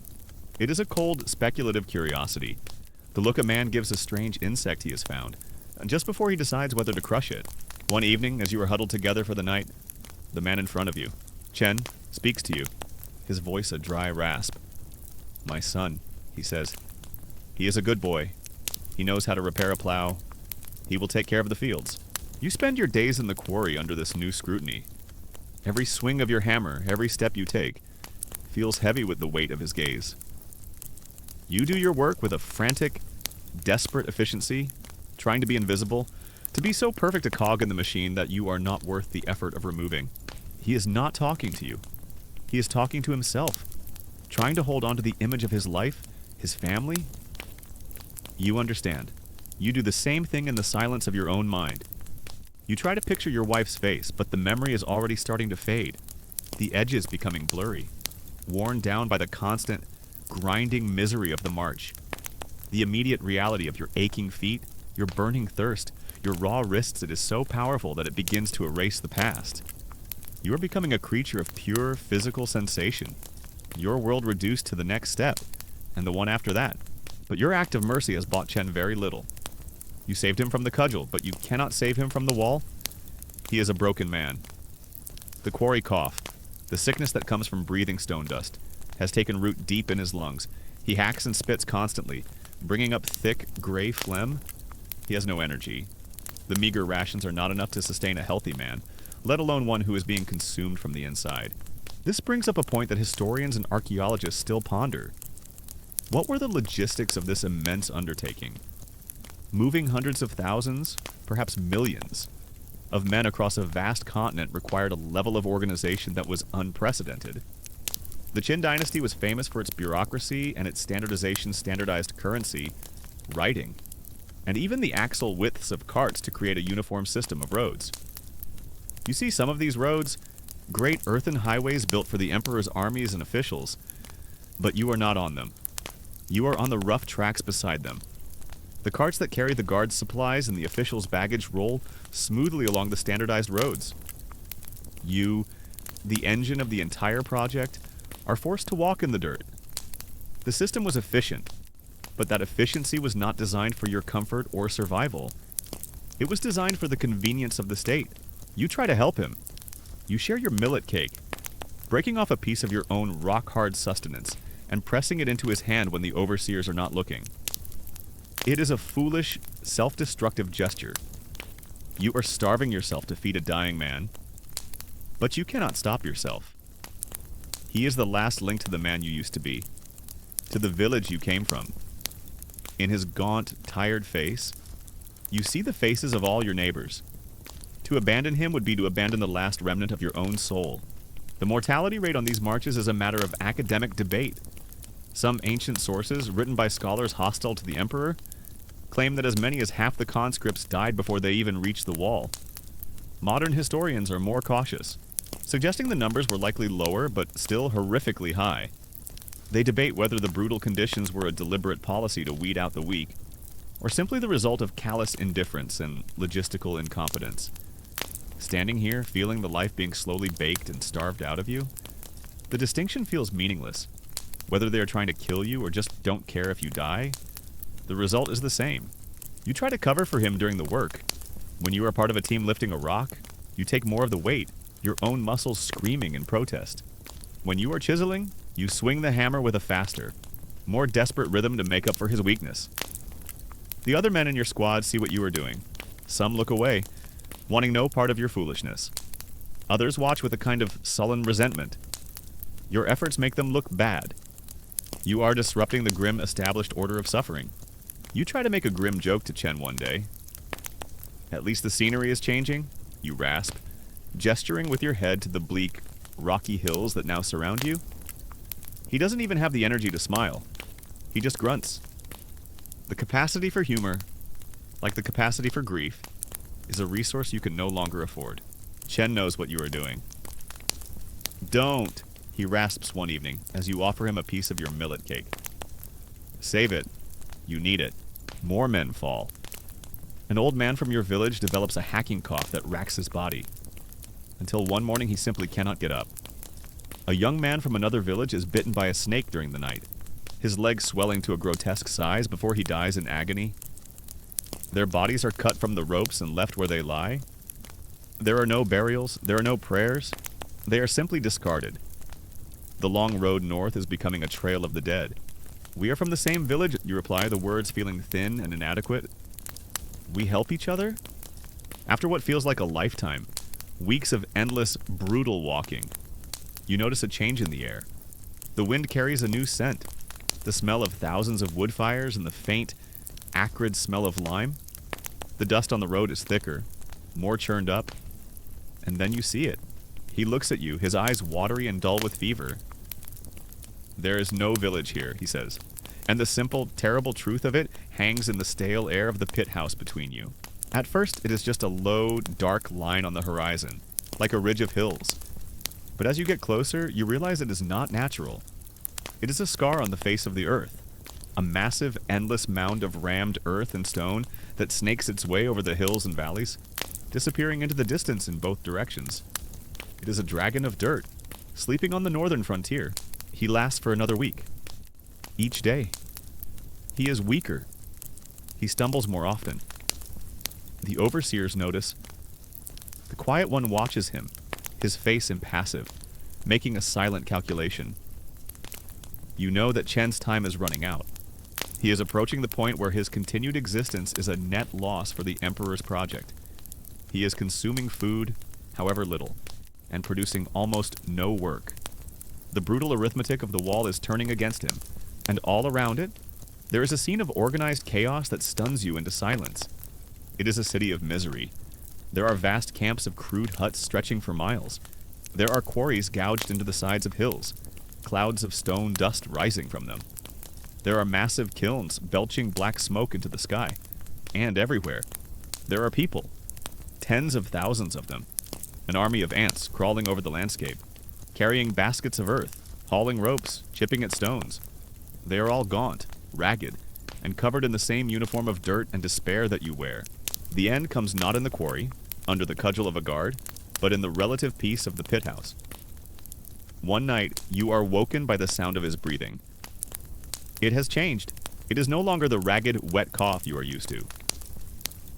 It is a cold, speculative curiosity, the look a man gives a strange insect he has found, just before he decides whether to crush it. One evening, as you are huddled together for the night, the man in front of you, Chen, speaks to you, his voice a dry rasp. "My son," he says. "He is a good boy. He knows how to repair a plow. He will take care of the fields." You spend your days in the quarry under this new scrutiny. Every swing of your hammer, every step you take, feels heavy with the weight of his gaze. You do your work with a frantic, desperate efficiency, trying to be invisible, to be so perfect a cog in the machine that you are not worth the effort of removing. He is not talking to you. He is talking to himself, trying to hold on to the image of his life, his family. You understand. You do the same thing in the silence of your own mind. You try to picture your wife's face, but the memory is already starting to fade, the edges becoming blurry, worn down by the constant, grinding misery of the march. The immediate reality of your aching feet, your burning thirst, your raw wrists, it is so powerful that it begins to erase the past. You are becoming a creature of pure physical sensation, your world reduced to the next step, and the one after that. But your act of mercy has bought Chen very little. You saved him from the cudgel, but you cannot save him from the wall. He is a broken man. The quarry cough, the sickness that comes from breathing stone dust, has taken root deep in his lungs. He hacks and spits constantly, bringing up thick, gray phlegm. He has no energy. The meager rations are not enough to sustain a healthy man, let alone one who is being consumed from the inside. This brings up a point that historians and archaeologists still ponder. What were the logistics of this immense undertaking? Moving hundreds of thousands, perhaps millions, of men across a vast continent required a level of organization that was unprecedented. The Qin dynasty was famous for its bureaucracy and its standardized currency, writing, and even the axle widths of carts to create a uniform system of roads. You see some of these roads, great earthen highways built for the emperor's armies and officials, but you are not on them. You are on the rough tracks beside them. The carts that carry the guard's supplies and the officials' baggage roll smoothly along the standardized roads. You, the engine of the entire project, are forced to walk in the dirt. The system was efficient, but that efficiency was not designed for your comfort or survival. It was designed for the convenience of the state. You try to help him. You share your millet cake, breaking off a piece of your own rock-hard sustenance and pressing it into his hand when the overseers are not looking. It is a foolish, self-destructive gesture. You are starving yourself to feed a dying man, but you cannot stop yourself. He is the last link to the man you used to be, to the village you came from. In his gaunt, tired face, you see the faces of all your neighbors. To abandon him would be to abandon the last remnant of your own soul. The mortality rate on these marches is a matter of academic debate. Some ancient sources, written by scholars hostile to the emperor, claim that as many as half the conscripts died before they even reached the wall. Modern historians are more cautious, suggesting the numbers were likely lower but still horrifically high. They debate whether the brutal conditions were a deliberate policy to weed out the weak, or simply the result of callous indifference and logistical incompetence. Standing here, feeling the life being slowly baked and starved out of you, the distinction feels meaningless. Whether they are trying to kill you or just don't care if you die, the result is the same. You try to cover for him during the work. When you are part of a team lifting a rock, you take more of the weight, your own muscles screaming in protest. When you are chiseling, you swing the hammer with a faster, more desperate rhythm to make up for his weakness. The other men in your squad see what you are doing. Some look away, wanting no part of your foolishness. Others watch with a kind of sullen resentment. Your efforts make them look bad. You are disrupting the grim established order of suffering. You try to make a grim joke to Chen one day. At least the scenery is changing, you rasp, gesturing with your head to the bleak, rocky hills that now surround you. He doesn't even have the energy to smile. He just grunts. The capacity for humor, like the capacity for grief, is a resource you can no longer afford. Chen knows what you are doing. Don't, he rasps one evening as you offer him a piece of your millet cake. Save it. You need it. More men fall. An old man from your village develops a hacking cough that racks his body, until one morning he simply cannot get up. A young man from another village is bitten by a snake during the night, his legs swelling to a grotesque size before he dies in agony. Their bodies are cut from the ropes and left where they lie. There are no burials, there are no prayers. They are simply discarded. The long road north is becoming a trail of the dead. We are from the same village, you reply, the words feeling thin and inadequate. We help each other? After what feels like a lifetime, weeks of endless, brutal walking, you notice a change in the air. The wind carries a new scent. The smell of thousands of wood fires and the faint, acrid smell of lime. The dust on the road is thicker, more churned up, and then you see it. He looks at you, his eyes watery and dull with fever. There is no village here, he says, and the simple, terrible truth of it hangs in the stale air of the pit house between you. At first, it is just a low, dark line on the horizon, like a ridge of hills. But as you get closer, you realize it is not natural. It is a scar on the face of the earth, a massive, endless mound of rammed earth and stone that snakes its way over the hills and valleys, disappearing into the distance in both directions. It is a dragon of dirt, sleeping on the northern frontier. He lasts for another week. Each day. He is weaker. He stumbles more often. The overseers notice. The quiet one watches him, his face impassive, making a silent calculation. You know that Chen's time is running out. He is approaching the point where his continued existence is a net loss for the Emperor's project. He is consuming food, however little, and producing almost no work. The brutal arithmetic of the wall is turning against him, and all around it, there is a scene of organized chaos that stuns you into silence. It is a city of misery. There are vast camps of crude huts stretching for miles. There are quarries gouged into the sides of hills, clouds of stone dust rising from them. There are massive kilns belching black smoke into the sky. And everywhere, there are people. Tens of thousands of them. An army of ants crawling over the landscape, carrying baskets of earth, hauling ropes, chipping at stones. They are all gaunt, ragged, and covered in the same uniform of dirt and despair that you wear. The end comes not in the quarry, under the cudgel of a guard, but in the relative peace of the pit house. One night, you are woken by the sound of his breathing. It has changed. It is no longer the ragged, wet cough you are used to.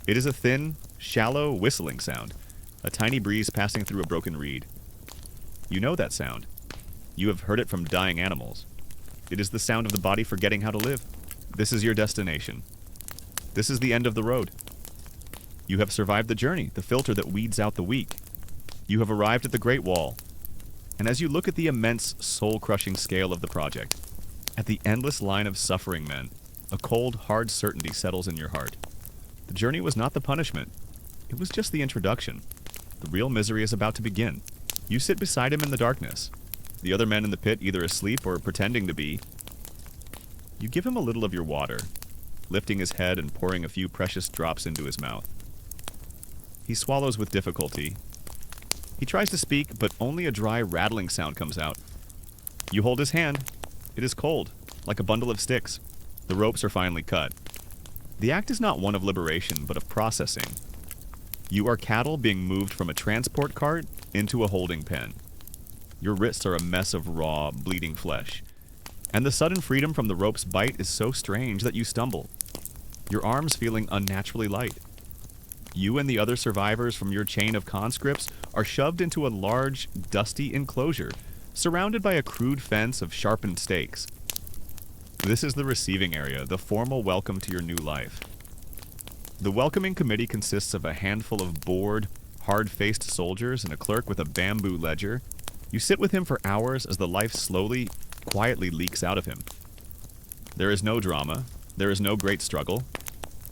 It is a thin, shallow whistling sound, a tiny breeze passing through a broken reed. You know that sound. You have heard it from dying animals. It is the sound of the body forgetting how to live. This is your destination. This is the end of the road. You have survived the journey, the filter that weeds out the weak. You have arrived at the Great Wall. And as you look at the immense, soul-crushing scale of the project, at the endless line of suffering men, a cold, hard certainty settles in your heart. The journey was not the punishment. It was just the introduction. The real misery is about to begin. You sit beside him in the darkness. The other men in the pit either asleep or pretending to be. You give him a little of your water, lifting his head and pouring a few precious drops into his mouth. He swallows with difficulty. He tries to speak, but only a dry, rattling sound comes out. You hold his hand. It is cold, like a bundle of sticks. The ropes are finally cut. The act is not one of liberation, but of processing. You are cattle being moved from a transport cart into a holding pen. Your wrists are a mess of raw, bleeding flesh. And the sudden freedom from the rope's bite is so strange that you stumble, your arms feeling unnaturally light. You and the other survivors from your chain of conscripts are shoved into a large, dusty enclosure, surrounded by a crude fence of sharpened stakes. This is the receiving area, the formal welcome to your new life. The welcoming committee consists of a handful of bored, hard-faced soldiers and a clerk with a bamboo ledger. You sit with him for hours as the life slowly, quietly leaks out of him. There is no drama. There is no great struggle.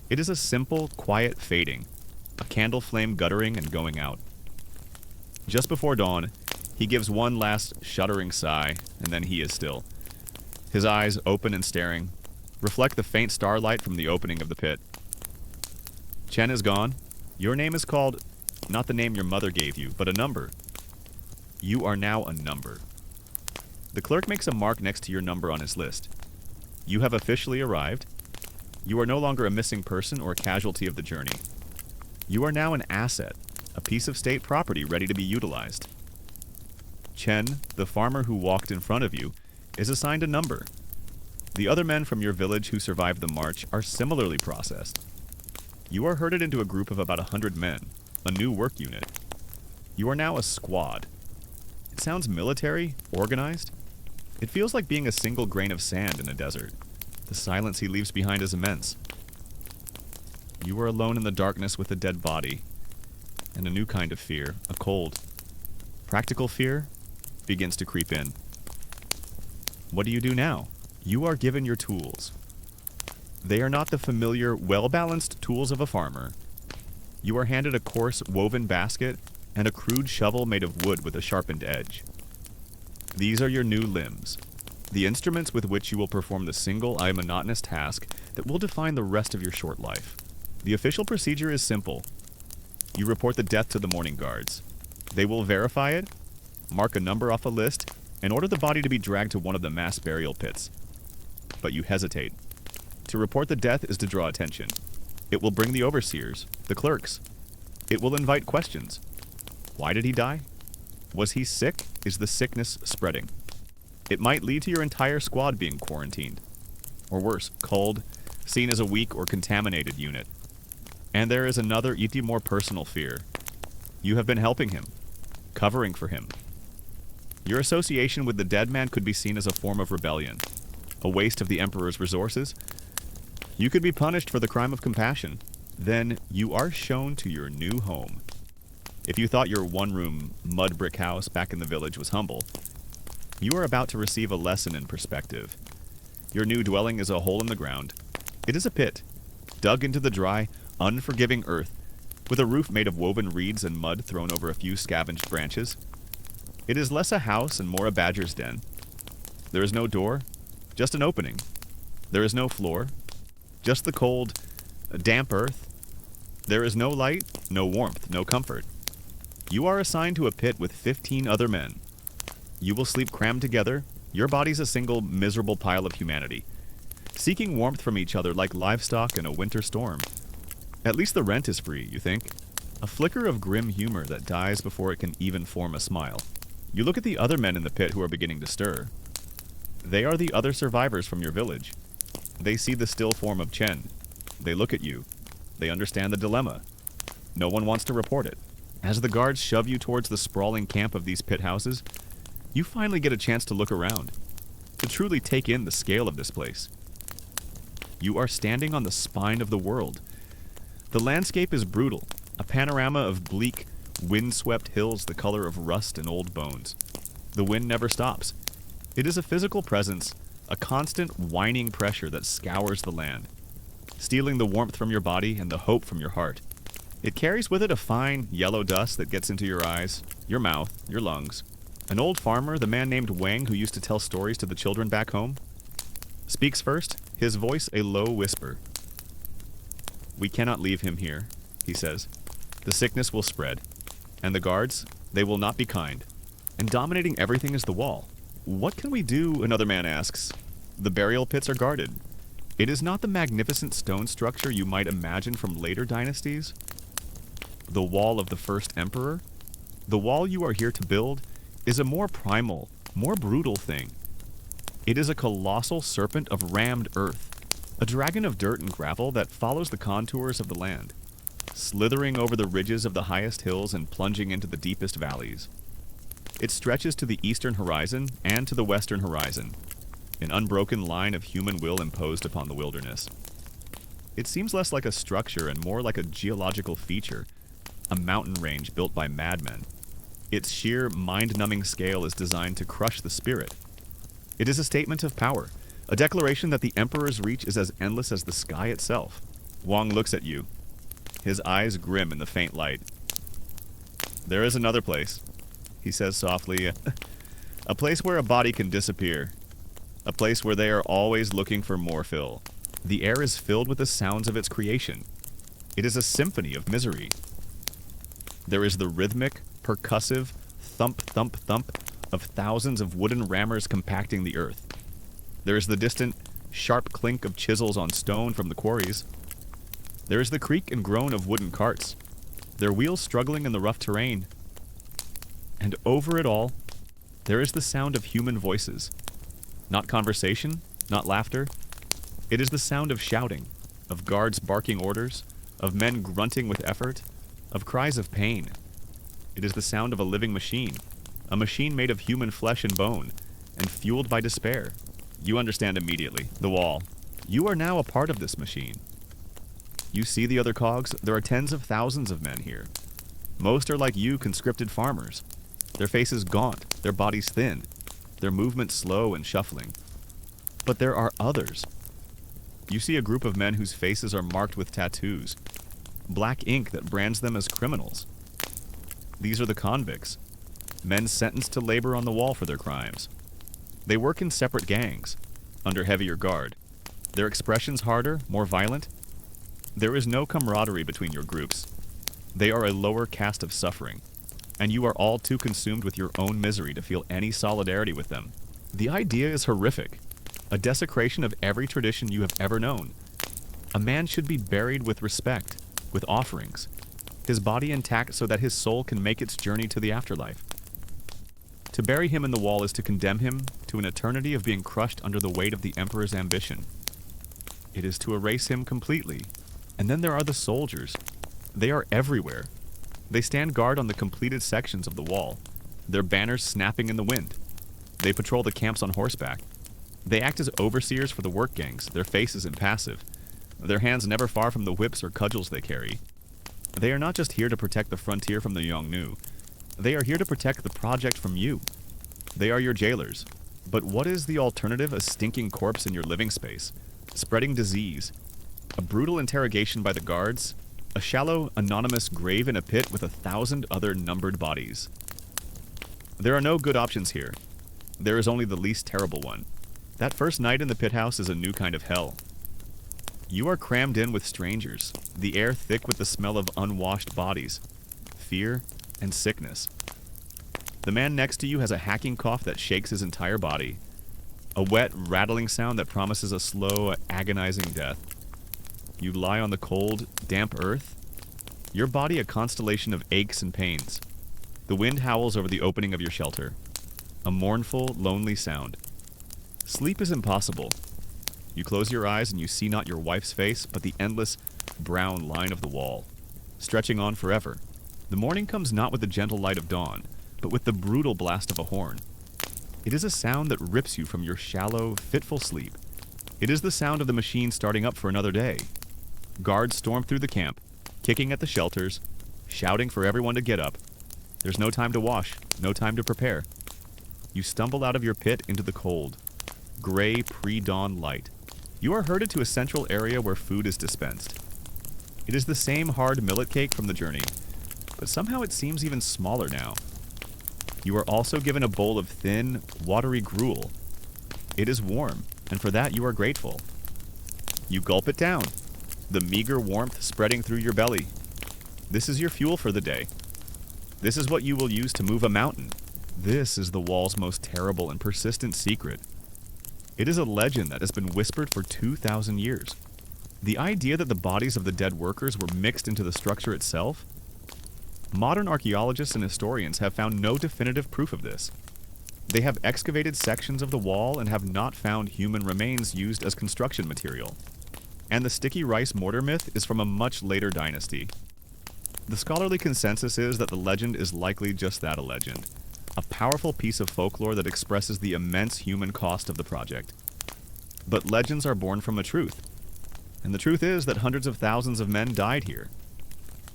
It is a simple, quiet fading, a candle flame guttering and going out. Just before dawn, he gives one last shuddering sigh, and then he is still. His eyes, open and staring, reflect the faint starlight from the opening of the pit. Chen is gone. Your name is called, not the name your mother gave you, but a number. You are now a number. The clerk makes a mark next to your number on his list. You have officially arrived. You are no longer a missing person or a casualty of the journey. You are now an asset, a piece of state property ready to be utilized. Chen, the farmer who walked in front of you, is assigned a number. The other men from your village who survived the march are similarly processed. You are herded into a group of about 100 men, a new work unit. You are now a squad. It sounds military, organized. It feels like being a single grain of sand in a desert. The silence he leaves behind is immense. You are alone in the darkness with a dead body, and a new kind of fear, a cold, practical fear, begins to creep in. What do you do now? You are given your tools. They are not the familiar, well-balanced tools of a farmer. You are handed a coarse, woven basket and a crude shovel made of wood with a sharpened edge. These are your new limbs, the instruments with which you will perform the single, monotonous task that will define the rest of your short life. The official procedure is simple. You report the death to the morning guards. They will verify it, mark a number off a list, and order the body to be dragged to one of the mass burial pits. But you hesitate. To report the death is to draw attention. It will bring the overseers, the clerks. It will invite questions. Why did he die? Was he sick? Is the sickness spreading? It might lead to your entire squad being quarantined. Or worse, culled, seen as a weak or contaminated unit. And there is another, even more personal fear. You have been helping him, covering for him. Your association with the dead man could be seen as a form of rebellion, a waste of the Emperor's resources. You could be punished for the crime of compassion. Then you are shown to your new home. If you thought your one-room, mud brick house back in the village was humble, you are about to receive a lesson in perspective. Your new dwelling is a hole in the ground. It is a pit, dug into the dry, unforgiving earth, with a roof made of woven reeds and mud thrown over a few scavenged branches. It is less a house and more a badger's den. There is no door, just an opening. There is no floor, just the cold, damp earth. There is no light, no warmth, no comfort. You are assigned to a pit with 15 other men. You will sleep crammed together, your body's a single miserable pile of humanity, seeking warmth from each other like livestock in a winter storm. At least the rent is free, you think. A flicker of grim humor that dies before it can even form a smile. You look at the other men in the pit who are beginning to stir. They are the other survivors from your village. They see the still form of Chen. They look at you. They understand the dilemma. No one wants to report it. As the guards shove you towards the sprawling camp of these pit houses, you finally get a chance to look around, to truly take in the scale of this place. You are standing on the spine of the world. The landscape is brutal, a panorama of bleak, wind-swept hills the color of rust and old bones. The wind never stops. It is a physical presence, a constant whining pressure that scours the land, stealing the warmth from your body and the hope from your heart. It carries with it a fine, yellow dust that gets into your eyes, your mouth, your lungs. An old farmer, the man named Wang who used to tell stories to the children back home, speaks first, his voice a low whisper. "We cannot leave him here," he says. "The sickness will spread, and the guards, they will not be kind. And dominating everything is the wall." "What can we do?" another man asks. "The burial pits are guarded. It is not the magnificent stone structure you might imagine from later dynasties. The wall of the first emperor? The wall you are here to build is a more primal, more brutal thing. It is a colossal serpent of rammed earth, a dragon of dirt and gravel that follows the contours of the land, slithering over the ridges of the highest hills and plunging into the deepest valleys. It stretches to the eastern horizon and to the western horizon, an unbroken line of human will imposed upon the wilderness. It seems less like a structure and more like a geological feature, a mountain range built by madmen. Its sheer, mind-numbing scale is designed to crush the spirit. It is a statement of power, a declaration that the Emperor's reach is as endless as the sky itself. Wang looks at you, his eyes grim in the faint light. "There is another place," he says softly, "a place where a body can disappear, a place where they are always looking for more fill. The air is filled with the sounds of its creation. It is a symphony of misery. There is the rhythmic, percussive thump, thump, thump of thousands of wooden rammers compacting the earth. There is the distant, sharp clink of chisels on stone from the quarries. There is the creak and groan of wooden carts, their wheels struggling in the rough terrain. And over it all, there is the sound of human voices. Not conversation, not laughter. It is the sound of shouting, of guards barking orders, of men grunting with effort, of cries of pain. It is the sound of a living machine, a machine made of human flesh and bone, and fueled by despair. You understand immediately. The wall. You are now a part of this machine. You see the other cogs? There are tens of thousands of men here. Most are like you, conscripted farmers. Their faces gaunt, their bodies thin, their movements slow and shuffling. But there are others. You see a group of men whose faces are marked with tattoos, black ink that brands them as criminals. These are the convicts, men sentenced to labor on the wall for their crimes. They work in separate gangs, under heavier guard. Their expressions harder, more violent. There is no camaraderie between your groups. They are a lower caste of suffering, and you are all too consumed with your own misery to feel any solidarity with them. The idea is horrific, a desecration of every tradition you have ever known. A man should be buried with respect, with offerings, his body intact so that his soul can make its journey to the afterlife. To bury him in the wall is to condemn him to an eternity of being crushed under the weight of the Emperor's ambition. It is to erase him completely. And then there are the soldiers. They are everywhere. They stand guard on the completed sections of the wall, their banners snapping in the wind. They patrol the camps on horseback. They act as overseers for the work gangs, their faces impassive, their hands never far from the whips or cudgels they carry. They are not just here to protect the frontier from the Yongnu. They are here to protect the project from you. They are your jailers. But what is the alternative? A stinking corpse in your living space, spreading disease, a brutal interrogation by the guards, a shallow, anonymous grave in a pit with 1,000 other numbered bodies. There are no good options here. There is only the least terrible one. That first night in the pit house is a new kind of hell. You are crammed in with strangers, the air thick with the smell of unwashed bodies, fear, and sickness. The man next to you has a hacking cough that shakes his entire body, a wet, rattling sound that promises a slow, agonizing death. You lie on the cold, damp earth, your body a constellation of aches and pains. The wind howls over the opening of your shelter, a mournful, lonely sound. Sleep is impossible. You close your eyes and you see not your wife's face, but the endless, brown line of the wall, stretching on forever. The morning comes not with the gentle light of dawn, but with the brutal blast of a horn. It is a sound that rips you from your shallow, fitful sleep. It is the sound of the machine starting up for another day. Guards storm through the camp, kicking at the shelters, shouting for everyone to get up. There's no time to wash, no time to prepare. You stumble out of your pit into the cold, gray pre-dawn light. You are herded to a central area where food is dispensed. It is the same hard millet cake from the journey, but somehow it seems even smaller now. You are also given a bowl of thin, watery gruel. It is warm, and for that you are grateful. You gulp it down, the meager warmth spreading through your belly. This is your fuel for the day. This is what you will use to move a mountain. This is the wall's most terrible and persistent secret. It is a legend that has been whispered for 2,000 years. The idea that the bodies of the dead workers were mixed into the structure itself? Modern archaeologists and historians have found no definitive proof of this. They have excavated sections of the wall and have not found human remains used as construction material. And the sticky rice mortar myth is from a much later dynasty. The scholarly consensus is that the legend is likely just that, a legend. A powerful piece of folklore that expresses the immense human cost of the project. But legends are born from a truth. And the truth is that hundreds of thousands of men died here.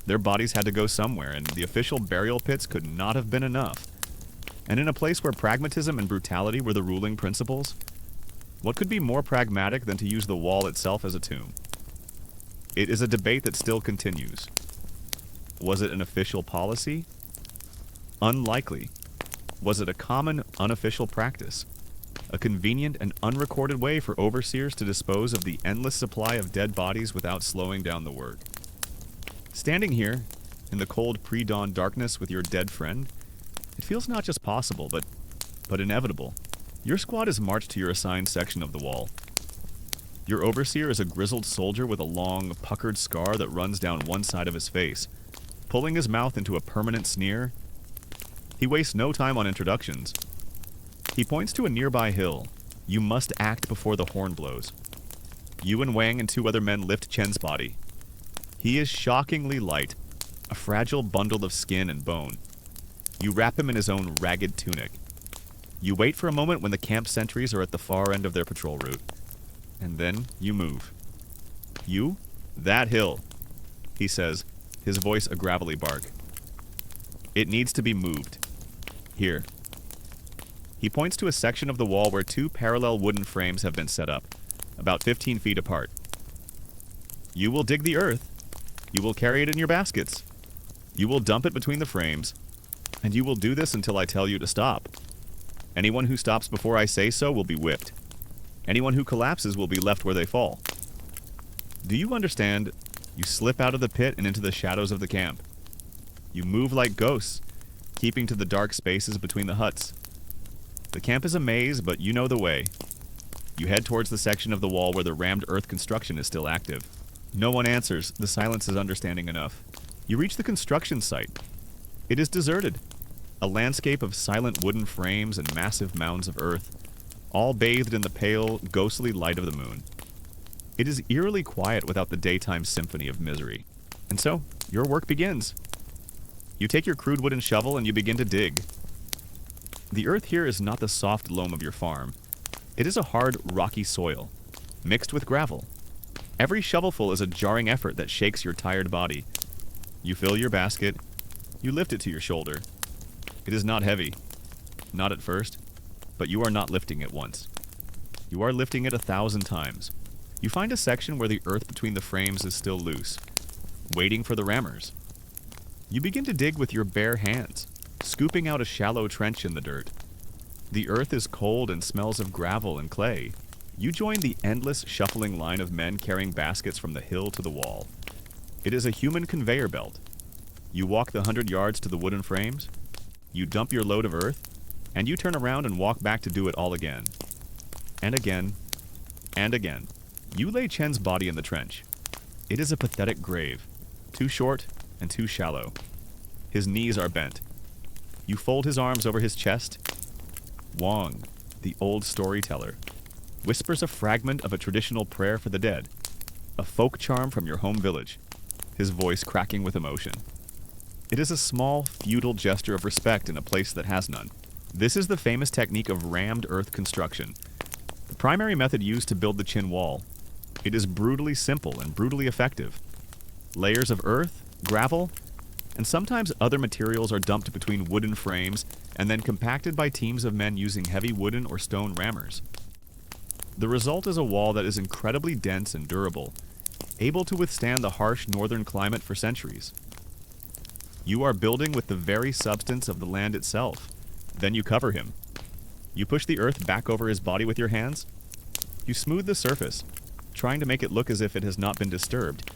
Their bodies had to go somewhere, and the official burial pits could not have been enough. And in a place where pragmatism and brutality were the ruling principles, what could be more pragmatic than to use the wall itself as a tomb? It is a debate that still continues. Was it an official policy? Unlikely. Was it a common, unofficial practice? A convenient and unrecorded way for overseers to dispose of the endless supply of dead bodies without slowing down the work? Standing here, in the cold pre-dawn darkness with your dead friend, it feels not just possible, but inevitable. Your squad is marched to your assigned section of the wall. Your overseer is a grizzled soldier with a long, puckered scar that runs down one side of his face, pulling his mouth into a permanent sneer. He wastes no time on introductions. He points to a nearby hill. You must act before the horn blows. You and Wang and two other men lift Chen's body. He is shockingly light, a fragile bundle of skin and bone. You wrap him in his own ragged tunic. You wait for a moment when the camp sentries are at the far end of their patrol route. And then you move. You? That hill, he says, his voice a gravelly bark. It needs to be moved. Here. He points to a section of the wall where two parallel wooden frames have been set up, about 15 feet apart. You will dig the earth. You will carry it in your baskets. You will dump it between the frames. And you will do this until I tell you to stop. Anyone who stops before I say so will be whipped. Anyone who collapses will be left where they fall. Do you understand? You slip out of the pit and into the shadows of the camp. You move like ghosts, keeping to the dark spaces between the huts. The camp is a maze, but you know the way. You head towards the section of the wall where the rammed earth construction is still active. No one answers. The silence is understanding enough. You reach the construction site. It is deserted. A landscape of silent wooden frames and massive mounds of earth, all bathed in the pale, ghostly light of the moon. It is eerily quiet without the daytime symphony of misery. And so, your work begins. You take your crude wooden shovel and you begin to dig. The earth here is not the soft loam of your farm. It is a hard, rocky soil, mixed with gravel. Every shovelful is a jarring effort that shakes your tired body. You fill your basket. You lift it to your shoulder. It is not heavy. Not at first. But you are not lifting it once. You are lifting it 1,000 times. You find a section where the earth between the frames is still loose, waiting for the rammers. You begin to dig with your bare hands, scooping out a shallow trench in the dirt. The earth is cold and smells of gravel and clay. You join the endless, shuffling line of men carrying baskets from the hill to the wall. It is a human conveyor belt. You walk the 100 yards to the wooden frames. You dump your load of earth, and you turn around and walk back to do it all again. And again, and again. You lay Chen's body in the trench. It is a pathetic grave, too short and too shallow. His knees are bent. You fold his arms over his chest. Wang, the old storyteller, whispers a fragment of a traditional prayer for the dead, a folk charm from your home village, his voice cracking with emotion. It is a small, feudal gesture of respect in a place that has none. This is the famous technique of rammed earth construction. The primary method used to build the chin wall. It is brutally simple and brutally effective. Layers of earth, gravel, and sometimes other materials are dumped between wooden frames and then compacted by teams of men using heavy wooden or stone rammers. The result is a wall that is incredibly dense and durable, able to withstand the harsh northern climate for centuries. You are building with the very substance of the land itself. Then you cover him. You push the earth back over his body with your hands. You smooth the surface, trying to make it look as if it has not been disturbed.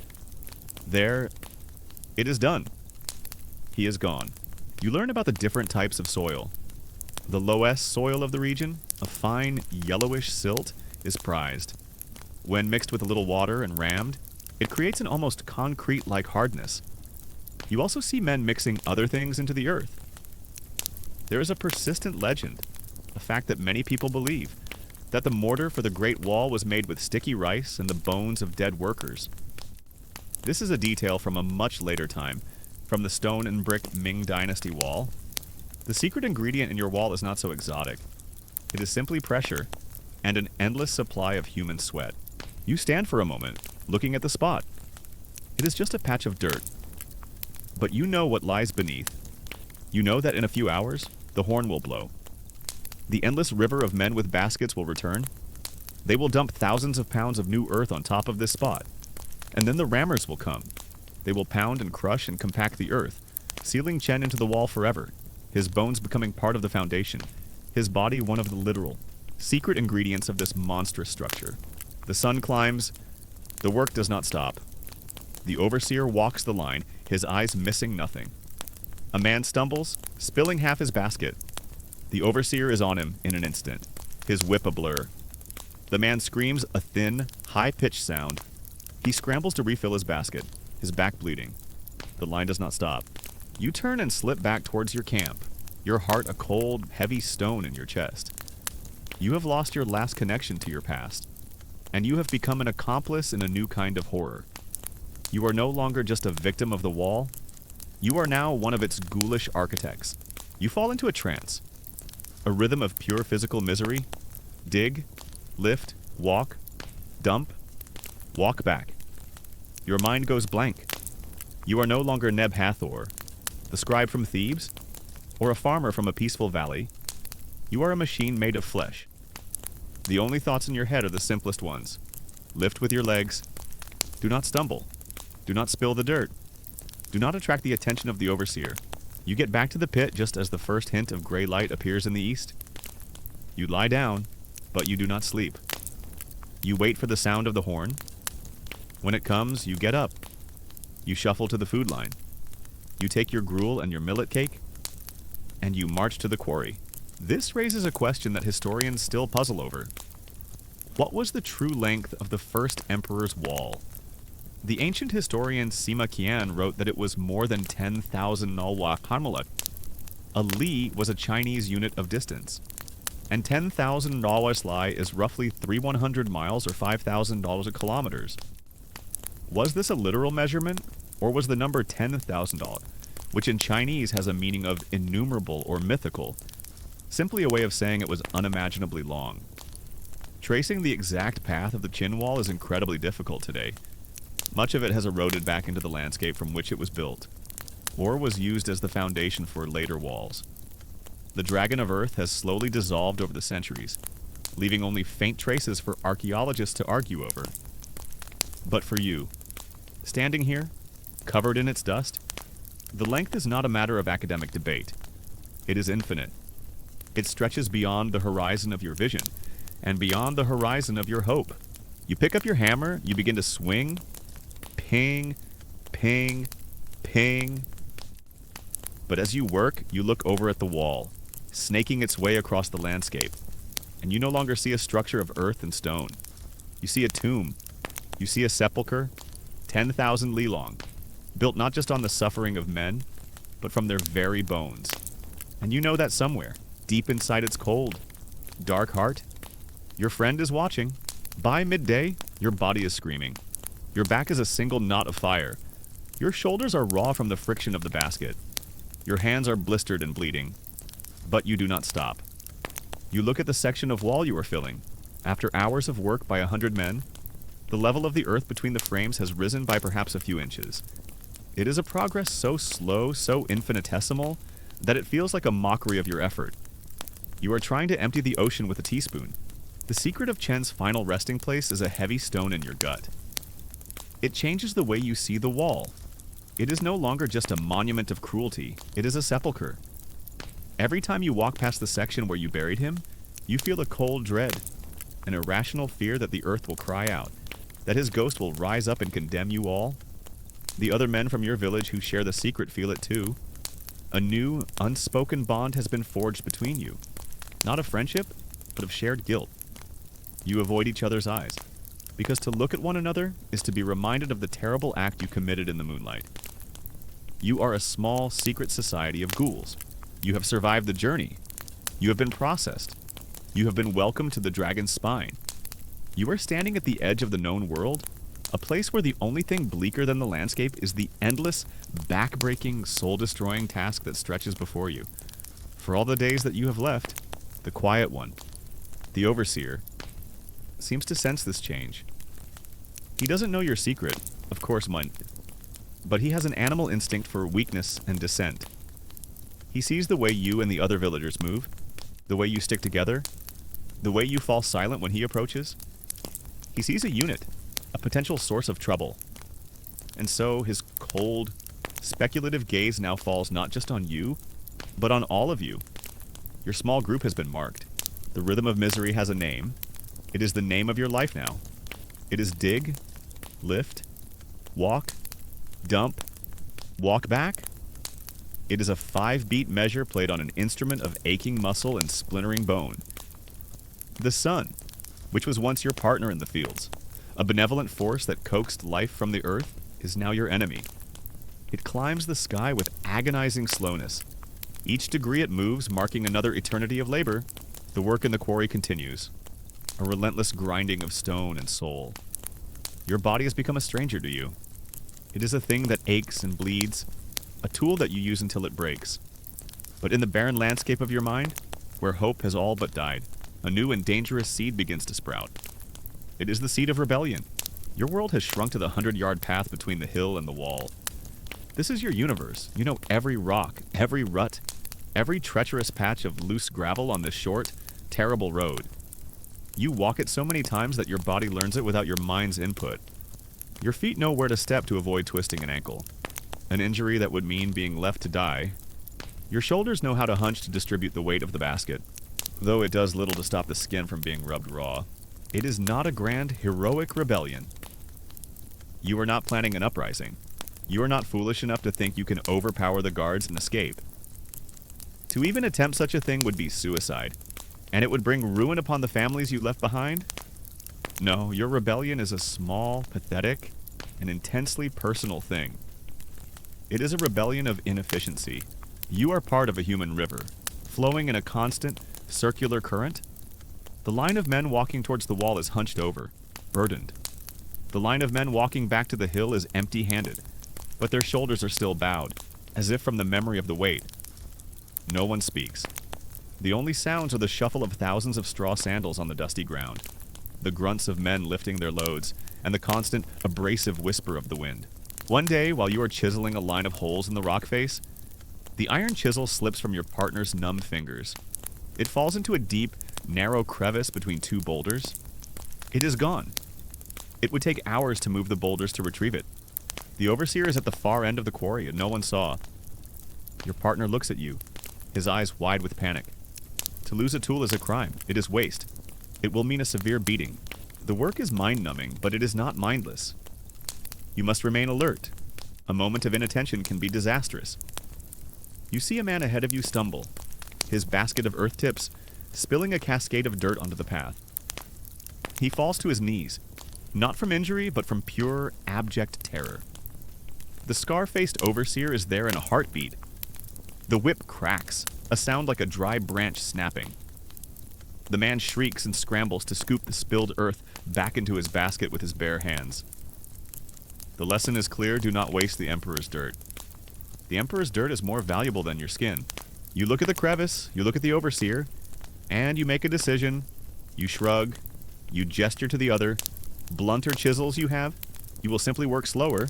There, it is done. He is gone. You learn about the different types of soil. The loess soil of the region, a fine yellowish silt, is prized. When mixed with a little water and rammed, it creates an almost concrete-like hardness. You also see men mixing other things into the earth. There is a persistent legend, a fact that many people believe, that the mortar for the Great Wall was made with sticky rice and the bones of dead workers. This is a detail from a much later time, from the stone and brick Ming Dynasty wall. The secret ingredient in your wall is not so exotic. It is simply pressure and an endless supply of human sweat. You stand for a moment, looking at the spot. It is just a patch of dirt. But you know what lies beneath. You know that in a few hours, the horn will blow. The endless river of men with baskets will return. They will dump thousands of pounds of new earth on top of this spot. And then the rammers will come. They will pound and crush and compact the earth, sealing Chen into the wall forever, his bones becoming part of the foundation, his body one of the literal, secret ingredients of this monstrous structure. The sun climbs. The work does not stop. The overseer walks the line, his eyes missing nothing. A man stumbles, spilling half his basket. The overseer is on him in an instant, his whip a blur. The man screams a thin, high-pitched sound. He scrambles to refill his basket, his back bleeding. The line does not stop. You turn and slip back towards your camp, your heart a cold, heavy stone in your chest. You have lost your last connection to your past, and you have become an accomplice in a new kind of horror. You are no longer just a victim of the wall. You are now one of its ghoulish architects. You fall into a trance, a rhythm of pure physical misery. Dig, lift, walk, dump, walk back. Your mind goes blank. You are no longer Neb Hathor, the scribe from Thebes, or a farmer from a peaceful valley. You are a machine made of flesh. The only thoughts in your head are the simplest ones. Lift with your legs. Do not stumble. Do not spill the dirt. Do not attract the attention of the overseer. You get back to the pit just as the first hint of gray light appears in the east. You lie down, but you do not sleep. You wait for the sound of the horn. When it comes, you get up. You shuffle to the food line. You take your gruel and your millet cake, and you march to the quarry. This raises a question that historians still puzzle over. What was the true length of the first emperor's wall? The ancient historian Sima Qian wrote that it was more than 10,000 Nalwa Karmalak. A li was a Chinese unit of distance, and 10,000 Nalwa Sli is roughly 3,100 miles or $5,000 kilometers. Was this a literal measurement, or was the number $10,000, which in Chinese has a meaning of innumerable or mythical, simply a way of saying it was unimaginably long? Tracing the exact path of the Qin Wall is incredibly difficult today. Much of it has eroded back into the landscape from which it was built, or was used as the foundation for later walls. The Dragon of Earth has slowly dissolved over the centuries, leaving only faint traces for archaeologists to argue over. But for you, standing here, covered in its dust, the length is not a matter of academic debate. It is infinite. It stretches beyond the horizon of your vision, and beyond the horizon of your hope. You pick up your hammer, you begin to swing. Ping, ping, ping. But as you work, you look over at the wall, snaking its way across the landscape, and you no longer see a structure of earth and stone. You see a tomb. You see a sepulcher, 10,000 li long, built not just on the suffering of men, but from their very bones. And you know that somewhere, deep inside its cold, dark heart, your friend is watching. By midday, your body is screaming. Your back is a single knot of fire. Your shoulders are raw from the friction of the basket. Your hands are blistered and bleeding. But you do not stop. You look at the section of wall you are filling, After hours of work by 100 men, the level of the earth between the frames has risen by perhaps a few inches. It is a progress so slow, so infinitesimal, that it feels like a mockery of your effort. You are trying to empty the ocean with a teaspoon. The secret of Chen's final resting place is a heavy stone in your gut. It changes the way you see the wall. It is no longer just a monument of cruelty, it is a sepulcher. Every time you walk past the section where you buried him, you feel a cold dread, an irrational fear that the earth will cry out, that his ghost will rise up and condemn you all. The other men from your village who share the secret feel it too. A new, unspoken bond has been forged between you. Not of friendship, but of shared guilt. You avoid each other's eyes, because to look at one another is to be reminded of the terrible act you committed in the moonlight. You are a small, secret society of ghouls. You have survived the journey. You have been processed. You have been welcomed to the dragon's spine. You are standing at the edge of the known world, a place where the only thing bleaker than the landscape is the endless, back-breaking, soul-destroying task that stretches before you. For all the days that you have left, the quiet one, the overseer, seems to sense this change. He doesn't know your secret, of course, but he has an animal instinct for weakness and dissent. He sees the way you and the other villagers move, the way you stick together, the way you fall silent when he approaches. He sees a unit, a potential source of trouble. And so his cold, speculative gaze now falls not just on you, but on all of you. Your small group has been marked. The rhythm of misery has a name. It is the name of your life now. It is dig, lift, walk, dump, walk back. It is a 5-beat measure played on an instrument of aching muscle and splintering bone. The sun, which was once your partner in the fields, a benevolent force that coaxed life from the earth, is now your enemy. It climbs the sky with agonizing slowness. Each degree it moves, marking another eternity of labor, the work in the quarry continues. A relentless grinding of stone and soul. Your body has become a stranger to you. It is a thing that aches and bleeds, a tool that you use until it breaks. But in the barren landscape of your mind, where hope has all but died, a new and dangerous seed begins to sprout. It is the seed of rebellion. Your world has shrunk to the 100-yard path between the hill and the wall. This is your universe. You know every rock, every rut, every treacherous patch of loose gravel on this short, terrible road. You walk it so many times that your body learns it without your mind's input. Your feet know where to step to avoid twisting an ankle, an injury that would mean being left to die. Your shoulders know how to hunch to distribute the weight of the basket, though it does little to stop the skin from being rubbed raw. It is not a grand, heroic rebellion. You are not planning an uprising. You are not foolish enough to think you can overpower the guards and escape. To even attempt such a thing would be suicide, and it would bring ruin upon the families you left behind. No, your rebellion is a small, pathetic, and intensely personal thing. It is a rebellion of inefficiency. You are part of a human river, flowing in a constant, circular current. The line of men walking towards the wall is hunched over, burdened. The line of men walking back to the hill is empty-handed, but their shoulders are still bowed, as if from the memory of the weight. No one speaks. The only sounds are the shuffle of thousands of straw sandals on the dusty ground, the grunts of men lifting their loads, and the constant, abrasive whisper of the wind. One day, while you are chiseling a line of holes in the rock face, the iron chisel slips from your partner's numb fingers. It falls into a deep, narrow crevice between two boulders. It is gone. It would take hours to move the boulders to retrieve it. The overseer is at the far end of the quarry and no one saw. Your partner looks at you, his eyes wide with panic. To lose a tool is a crime. It is waste. It will mean a severe beating. The work is mind-numbing, but it is not mindless. You must remain alert. A moment of inattention can be disastrous. You see a man ahead of you stumble, his basket of earth tips spilling a cascade of dirt onto the path. He falls to his knees, not from injury, but from pure, abject terror. The scar-faced overseer is there in a heartbeat. The whip cracks, a sound like a dry branch snapping. The man shrieks and scrambles to scoop the spilled earth back into his basket with his bare hands. The lesson is clear: do not waste the Emperor's dirt. The Emperor's dirt is more valuable than your skin. You look at the crevice, you look at the overseer, and you make a decision. You shrug, You gesture to the other. Blunter chisels you have. You will simply work slower.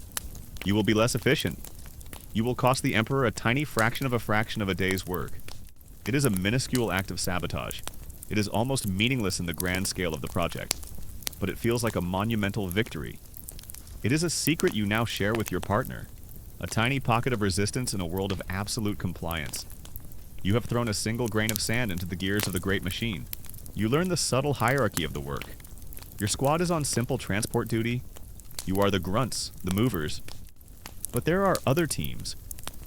You will be less efficient. You will cost the Emperor a tiny fraction of a day's work. It is a minuscule act of sabotage. It is almost meaningless in the grand scale of the project, but it feels like a monumental victory. It is a secret you now share with your partner, a tiny pocket of resistance in a world of absolute compliance. You have thrown a single grain of sand into the gears of the great machine. You learn the subtle hierarchy of the work. Your squad is on simple transport duty. You are the grunts, the movers. But there are other teams.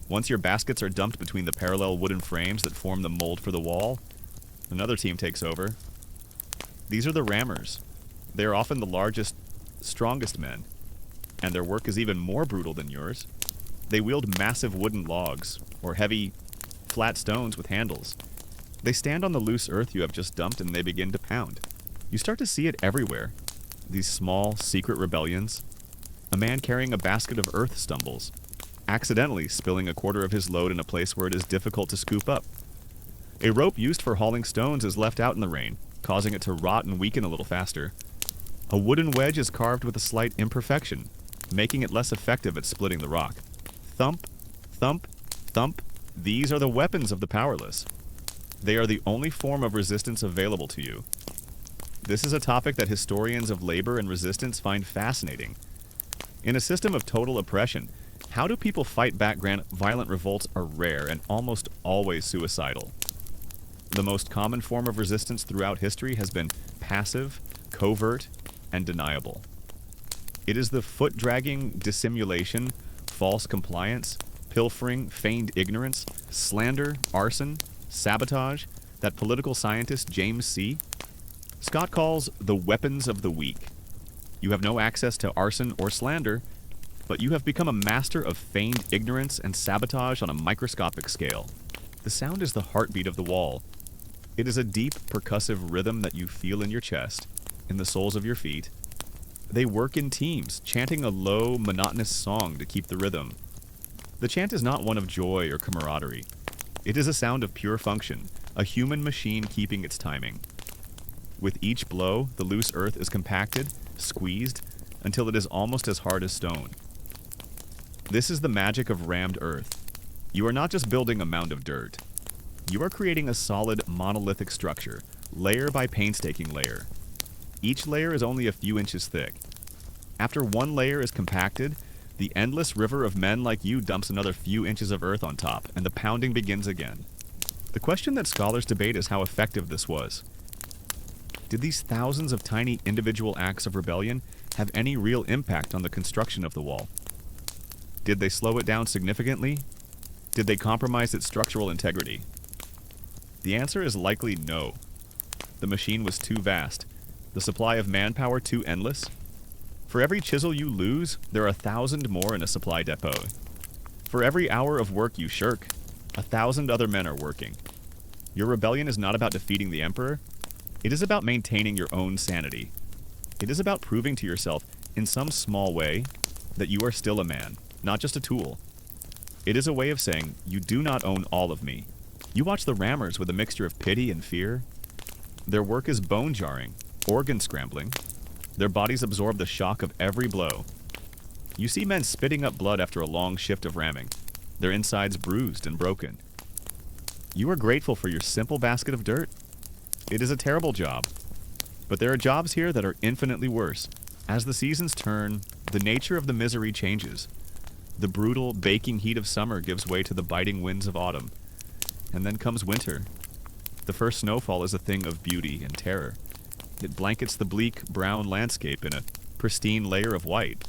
Once your baskets are dumped between the parallel wooden frames that form the mold for the wall, another team takes over. These are the rammers. They are often the largest, strongest men, and their work is even more brutal than yours. They wield massive wooden logs, or heavy, flat stones with handles. They stand on the loose earth you have just dumped and they begin to pound. You start to see it everywhere. These small, secret rebellions. A man carrying a basket of earth stumbles, accidentally spilling a quarter of his load in a place where it is difficult to scoop up. A rope used for hauling stones is left out in the rain, causing it to rot and weaken a little faster. A wooden wedge is carved with a slight imperfection, making it less effective at splitting the rock. Thump, thump, thump. These are the weapons of the powerless. They are the only form of resistance available to you. This is a topic that historians of labor and resistance find fascinating. In a system of total oppression, how do people fight back? Violent revolts are rare and almost always suicidal. The most common form of resistance throughout history has been passive, covert, and deniable. It is the foot-dragging dissimulation, false compliance, pilfering, feigned ignorance, slander, arson, sabotage that political scientist James C. Scott calls the weapons of the weak. You have no access to arson or slander, but you have become a master of feigned ignorance and sabotage on a microscopic scale. The sound is the heartbeat of the wall. It is a deep, percussive rhythm that you feel in your chest, in the soles of your feet. They work in teams, chanting a low, monotonous song to keep the rhythm. The chant is not one of joy or camaraderie. It is a sound of pure function, a human machine keeping its timing. With each blow, the loose earth is compacted, squeezed, until it is almost as hard as stone. This is the magic of rammed earth. You are not just building a mound of dirt. You are creating a solid, monolithic structure, layer by painstaking layer. Each layer is only a few inches thick. After one layer is compacted, the endless river of men like you dumps another few inches of earth on top, and the pounding begins again. The question that scholars debate is how effective this was. Did these thousands of tiny individual acts of rebellion have any real impact on the construction of the wall? Did they slow it down significantly? Did they compromise its structural integrity? The answer is likely no. The machine was too vast, the supply of manpower too endless. For every chisel you lose, there are 1,000 more in a supply depot. For every hour of work you shirk, 1,000 other men are working. Your rebellion is not about defeating the Emperor. It is about maintaining your own sanity. It is about proving to yourself, in some small way, that you are still a man, not just a tool. It is a way of saying, you do not own all of me. You watch the rammers with a mixture of pity and fear. Their work is bone-jarring, organ-scrambling. Their bodies absorb the shock of every blow. You see men spitting up blood after a long shift of ramming, their insides bruised and broken. You are grateful for your simple basket of dirt. It is a terrible job. But there are jobs here that are infinitely worse. As the seasons turn, the nature of the misery changes. The brutal, baking heat of summer gives way to the biting winds of autumn. And then comes winter. The first snowfall is a thing of beauty and terror. It blankets the bleak, brown landscape in a pristine layer of white,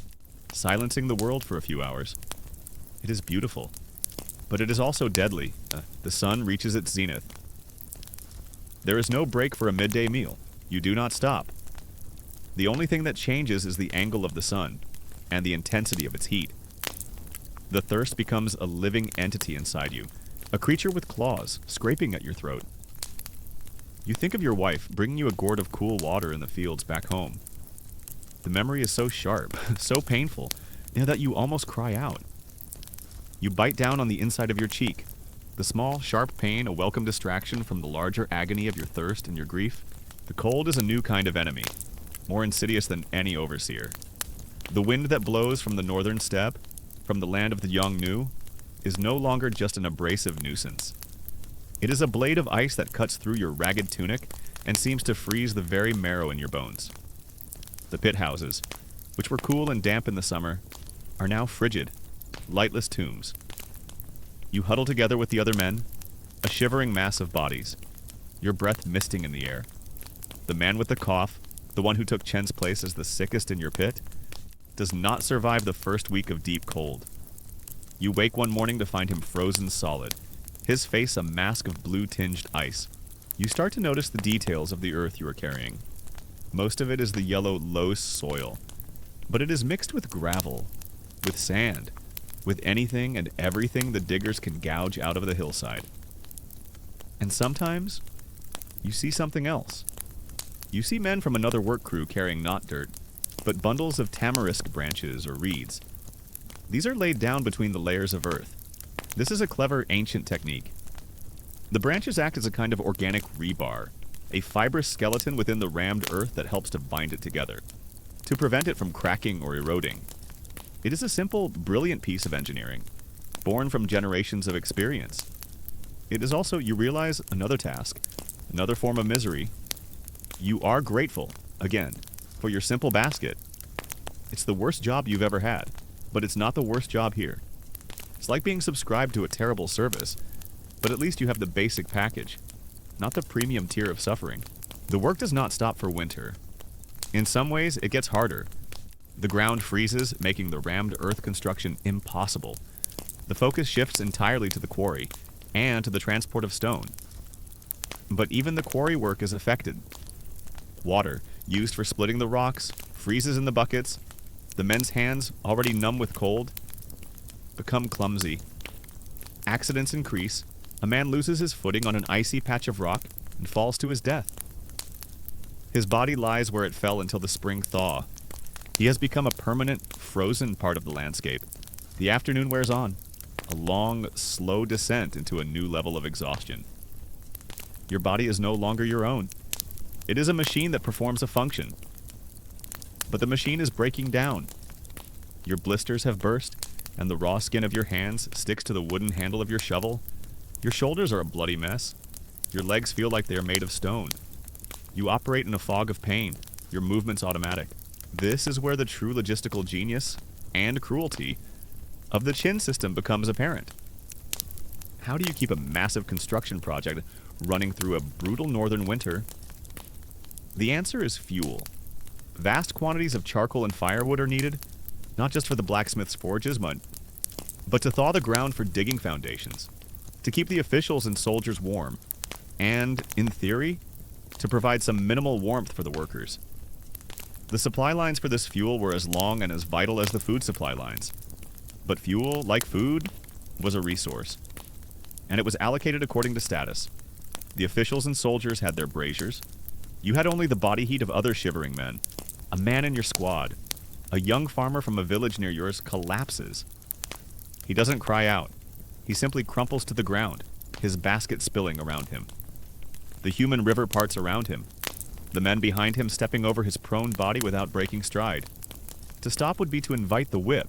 silencing the world for a few hours. It is beautiful, but it is also deadly. The sun reaches its zenith. There is no break for a midday meal. You do not stop. The only thing that changes is the angle of the sun and the intensity of its heat. The thirst becomes a living entity inside you, a creature with claws scraping at your throat. You think of your wife bringing you a gourd of cool water in the fields back home. The memory is so sharp, so painful, that you almost cry out. You bite down on the inside of your cheek. The small, sharp pain, a welcome distraction from the larger agony of your thirst and your grief. The cold is a new kind of enemy. more insidious than any overseer. The wind that blows from the northern steppe, from the land of the Yongnu, is no longer just an abrasive nuisance. It is a blade of ice that cuts through your ragged tunic and seems to freeze the very marrow in your bones. The pit houses, which were cool and damp in the summer, are now frigid, lightless tombs. You huddle together with the other men, a shivering mass of bodies, your breath misting in the air. The man with the cough, the one who took Chen's place as the sickest in your pit, does not survive the first week of deep cold. You wake one morning to find him frozen solid, his face a mask of blue-tinged ice. You start to notice the details of the earth you are carrying. Most of it is the yellow, loess soil, but it is mixed with gravel, with sand, with anything and everything the diggers can gouge out of the hillside. And sometimes, you see something else. You see men from another work crew carrying not dirt, but bundles of tamarisk branches or reeds. These are laid down between the layers of earth. This is a clever ancient technique. The branches act as a kind of organic rebar, a fibrous skeleton within the rammed earth that helps to bind it together, to prevent it from cracking or eroding. It is a simple, brilliant piece of engineering, born from generations of experience. It is also, you realize, another task, another form of misery. You are grateful, again, for your simple basket. It's the worst job you've ever had, but it's not the worst job here. It's like being subscribed to a terrible service, but at least you have the basic package, not the premium tier of suffering. The work does not stop for winter. In some ways, it gets harder. The ground freezes, making the rammed earth construction impossible. The focus shifts entirely to the quarry, and to the transport of stone. But even the quarry work is affected. Water, used for splitting the rocks, freezes in the buckets. The men's hands, already numb with cold, become clumsy. Accidents increase. A man loses his footing on an icy patch of rock and falls to his death. His body lies where it fell until the spring thaw. He has become a permanent, frozen part of the landscape. The afternoon wears on, a long, slow descent into a new level of exhaustion. Your body is no longer your own. It is a machine that performs a function. But the machine is breaking down. Your blisters have burst, and the raw skin of your hands sticks to the wooden handle of your shovel. Your shoulders are a bloody mess. Your legs feel like they are made of stone. You operate in a fog of pain. Your movement's automatic. This is where the true logistical genius and cruelty of the Qin system becomes apparent. How do you keep a massive construction project running through a brutal northern winter? The answer is fuel. Vast quantities of charcoal and firewood are needed, not just for the blacksmith's forges, but to thaw the ground for digging foundations, to keep the officials and soldiers warm, and, in theory, to provide some minimal warmth for the workers. The supply lines for this fuel were as long and as vital as the food supply lines. But fuel, like food, was a resource, and it was allocated according to status. The officials and soldiers had their braziers. You had only the body heat of other shivering men. A man in your squad, a young farmer from a village near yours, collapses. He doesn't cry out. He simply crumples to the ground, his basket spilling around him. The human river parts around him, the men behind him stepping over his prone body without breaking stride. To stop would be to invite the whip.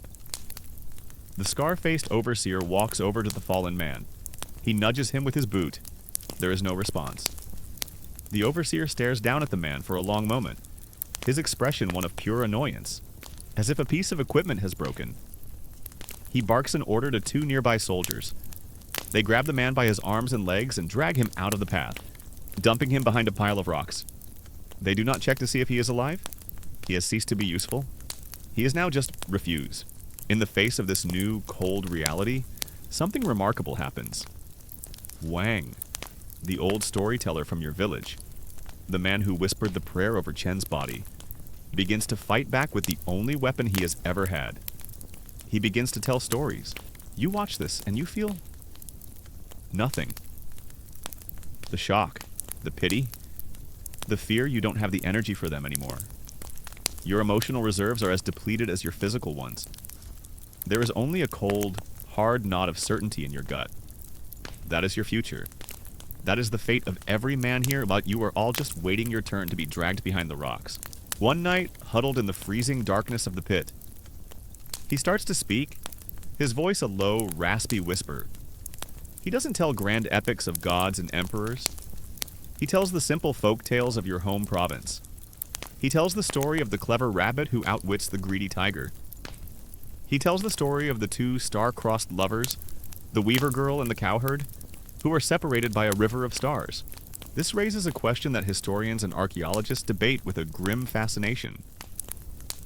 The scar-faced overseer walks over to the fallen man. He nudges him with his boot. There is no response. The overseer stares down at the man for a long moment, his expression one of pure annoyance, as if a piece of equipment has broken. He barks an order to two nearby soldiers. They grab the man by his arms and legs and drag him out of the path, dumping him behind a pile of rocks. They do not check to see if he is alive. He has ceased to be useful. He is now just refuse. In the face of this new, cold reality, something remarkable happens. Wang, the old storyteller from your village, the man who whispered the prayer over Chen's body, begins to fight back with the only weapon he has ever had. He begins to tell stories. You watch this and you feel nothing. The shock, the pity, the fear you don't have the energy for them anymore. Your emotional reserves are as depleted as your physical ones. There is only a cold, hard knot of certainty in your gut. That is your future. That is the fate of every man here, but you are all just waiting your turn to be dragged behind the rocks. One night, huddled in the freezing darkness of the pit, he starts to speak, his voice a low, raspy whisper. He doesn't tell grand epics of gods and emperors. He tells the simple folk tales of your home province. He tells the story of the clever rabbit who outwits the greedy tiger. He tells the story of the two star-crossed lovers, the weaver girl and the cowherd, who are separated by a river of stars. This raises a question that historians and archaeologists debate with a grim fascination.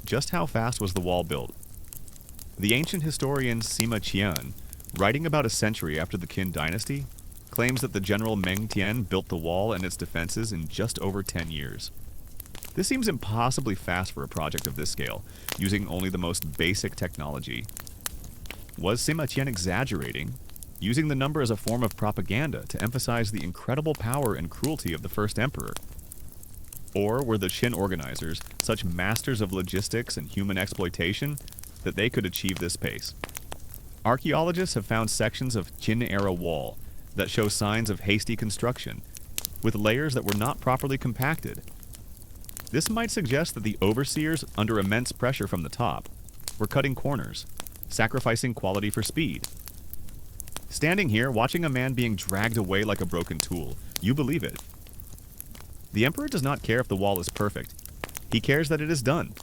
Just how fast was the wall built? The ancient historian Sima Qian, writing about a century after the Qin dynasty, claims that the general Meng Tian built the wall and its defenses in just over 10 years. This seems impossibly fast for a project of this scale, using only the most basic technology. Was Sima Qian exaggerating, using the number as a form of propaganda to emphasize the incredible power and cruelty of the first emperor? Or were the Qin organizers such masters of logistics and human exploitation that they could achieve this pace? Archaeologists have found sections of Qin-era wall that show signs of hasty construction, with layers that were not properly compacted. This might suggest that the overseers, under immense pressure from the top, were cutting corners, sacrificing quality for speed. Standing here, watching a man being dragged away like a broken tool, you believe it. The emperor does not care if the wall is perfect. He cares that it is done.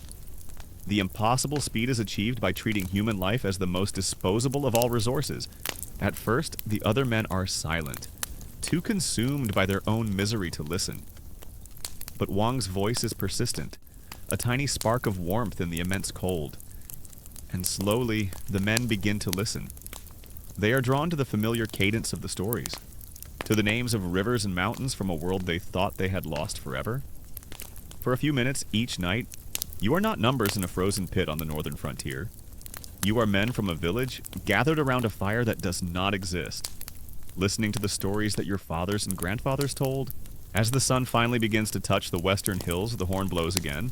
The impossible speed is achieved by treating human life as the most disposable of all resources. At first, the other men are silent, too consumed by their own misery to listen. But Wang's voice is persistent, a tiny spark of warmth in the immense cold. And slowly, the men begin to listen. They are drawn to the familiar cadence of the stories, to the names of rivers and mountains from a world they thought they had lost forever. For a few minutes each night, you are not numbers in a frozen pit on the northern frontier. You are men from a village gathered around a fire that does not exist, listening to the stories that your fathers and grandfathers told. As the sun finally begins to touch the western hills, the horn blows again.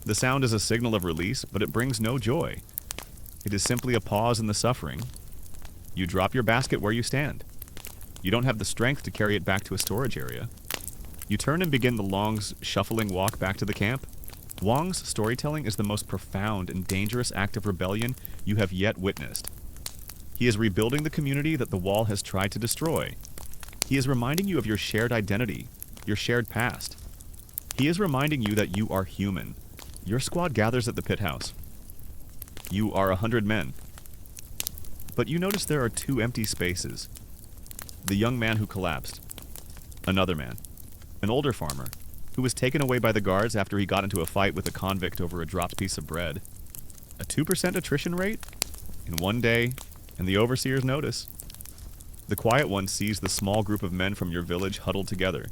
The sound is a signal of release, but it brings no joy. It is simply a pause in the suffering. You drop your basket where you stand. You don't have the strength to carry it back to a storage area. You turn and begin the long, shuffling walk back to the camp. Wang's storytelling is the most profound and dangerous act of rebellion you have yet witnessed. He is rebuilding the community that the wall has tried to destroy. He is reminding you of your shared identity, your shared past. He is reminding you that you are human. Your squad gathers at the pit house. You are 100 men. But you notice there are 2 empty spaces. The young man who collapsed. Another man. An older farmer, who was taken away by the guards after he got into a fight with a convict over a dropped piece of bread. A 2% attrition rate? In one day, and the overseers notice. The quiet one sees the small group of men from your village huddled together.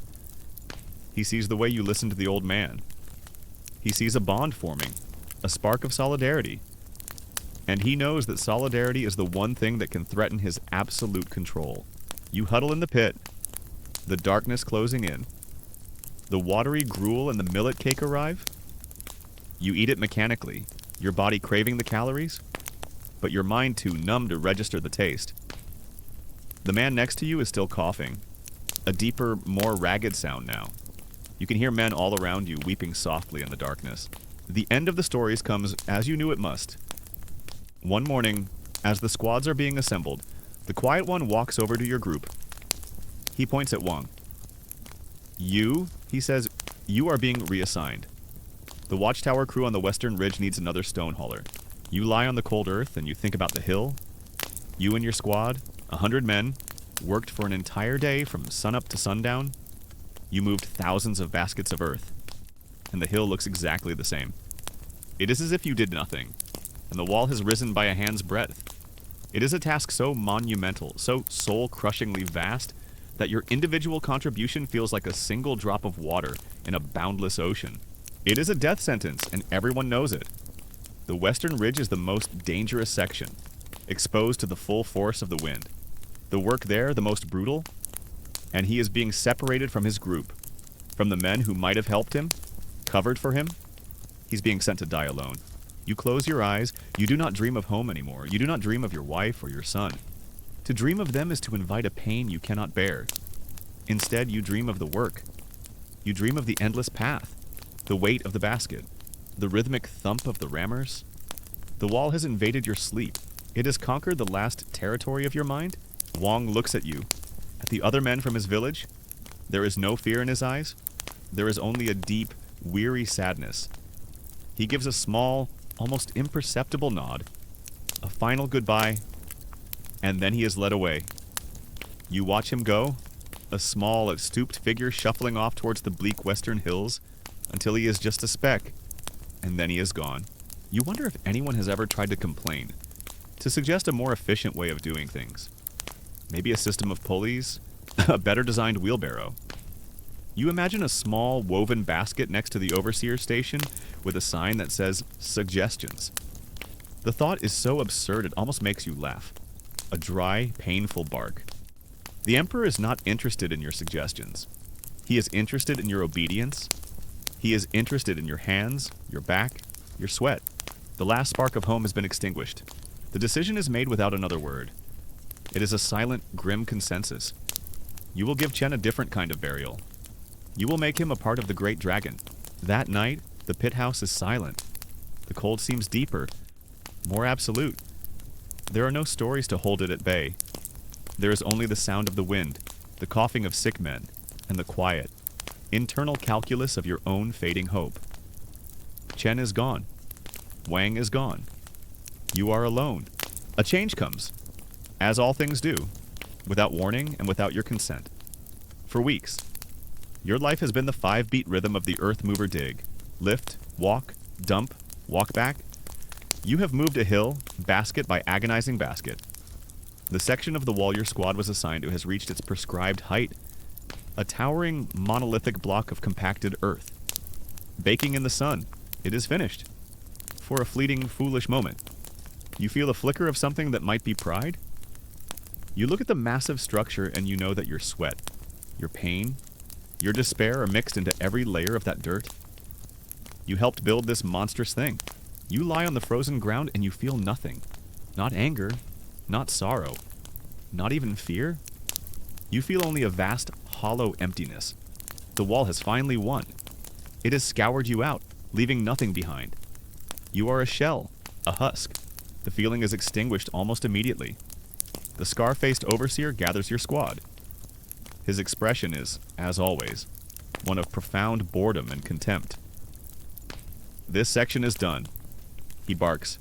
He sees the way you listen to the old man. He sees a bond forming, a spark of solidarity. And he knows that solidarity is the one thing that can threaten his absolute control. You huddle in the pit, the darkness closing in. The watery gruel and the millet cake arrive. You eat it mechanically, your body craving the calories, but your mind too numb to register the taste. The man next to you is still coughing, a deeper, more ragged sound now. You can hear men all around you weeping softly in the darkness. The end of the stories comes as you knew it must. One morning, as the squads are being assembled, the quiet one walks over to your group. He points at Wang. You, he says, you are being reassigned. The watchtower crew on the western ridge needs another stone hauler. You lie on the cold earth and you think about the hill. You and your squad, 100 men, worked for an entire day from sunup to sundown. You moved thousands of baskets of earth, and the hill looks exactly the same. It is as if you did nothing, and the wall has risen by a hand's breadth. It is a task so monumental, so soul-crushingly vast, that your individual contribution feels like a single drop of water in a boundless ocean. It is a death sentence, and everyone knows it. The western ridge is the most dangerous section, exposed to the full force of the wind. The work there, the most brutal, and he is being separated from his group, from the men who might have helped him, covered for him. He's being sent to die alone. You close your eyes, you do not dream of home anymore. You do not dream of your wife or your son. To dream of them is to invite a pain you cannot bear. Instead, you dream of the work. You dream of the endless path. The weight of the basket. The rhythmic thump of the rammers. The wall has invaded your sleep. It has conquered the last territory of your mind. Wong looks at you. At the other men from his village. There is no fear in his eyes. There is only a deep, weary sadness. He gives a small, almost imperceptible nod. A final goodbye. And then he is led away. You watch him go. A small, stooped figure shuffling off towards the bleak western hills until he is just a speck. And then he is gone. You wonder if anyone has ever tried to complain, to suggest a more efficient way of doing things. Maybe a system of pulleys, a better designed wheelbarrow. You imagine a small woven basket next to the overseer station with a sign that says suggestions. The thought is so absurd it almost makes you laugh. A dry, painful bark. The Emperor is not interested in your suggestions. He is interested in your obedience. He is interested in your hands, your back, your sweat. The last spark of home has been extinguished. The decision is made without another word. It is a silent, grim consensus. You will give Chen a different kind of burial. You will make him a part of the great dragon. That night, the pit house is silent. The cold seems deeper, more absolute. There are no stories to hold it at bay. There is only the sound of the wind, the coughing of sick men, and the quiet, internal calculus of your own fading hope. Chen is gone. Wang is gone. You are alone. A change comes, as all things do, without warning and without your consent. For weeks, your life has been the 5-beat rhythm of the earth mover dig. Lift, walk, dump, walk back. You have moved a hill, basket by agonizing basket. The section of the wall your squad was assigned to has reached its prescribed height, a towering monolithic block of compacted earth. Baking in the sun, it is finished. For a fleeting, foolish moment, you feel a flicker of something that might be pride. You look at the massive structure and you know that your sweat, your pain, your despair are mixed into every layer of that dirt. You helped build this monstrous thing. You lie on the frozen ground and you feel nothing. Not anger, not sorrow, not even fear. You feel only a vast, hollow emptiness. The wall has finally won. It has scoured you out, leaving nothing behind. You are a shell, a husk. The feeling is extinguished almost immediately. The scar-faced overseer gathers your squad. His expression is, as always, one of profound boredom and contempt. This section is done. He barks.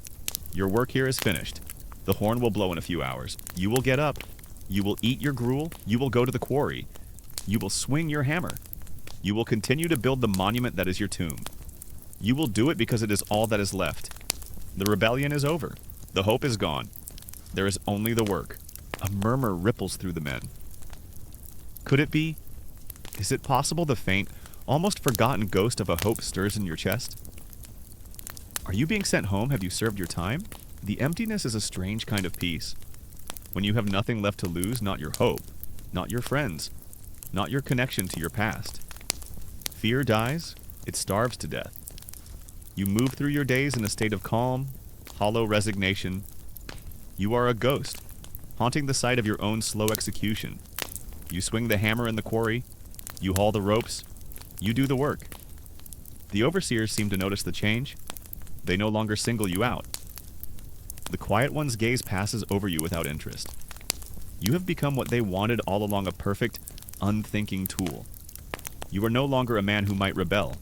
Your work here is finished. The horn will blow in a few hours. You will get up. You will eat your gruel. You will go to the quarry. You will swing your hammer. You will continue to build the monument that is your tomb. You will do it because it is all that is left. The rebellion is over. The hope is gone. There is only the work. A murmur ripples through the men. Could it be? Is it possible the faint, almost forgotten ghost of a hope stirs in your chest? Are you being sent home? Have you served your time? The emptiness is a strange kind of peace. When you have nothing left to lose, not your hope, not your friends, not your connection to your past. Fear dies, it starves to death. You move through your days in a state of calm, hollow resignation. You are a ghost, haunting the site of your own slow execution. You swing the hammer in the quarry, you haul the ropes, you do the work. The overseers seem to notice the change. They no longer single you out. The quiet one's gaze passes over you without interest. You have become what they wanted all along, a perfect, unthinking tool. You are no longer a man who might rebel.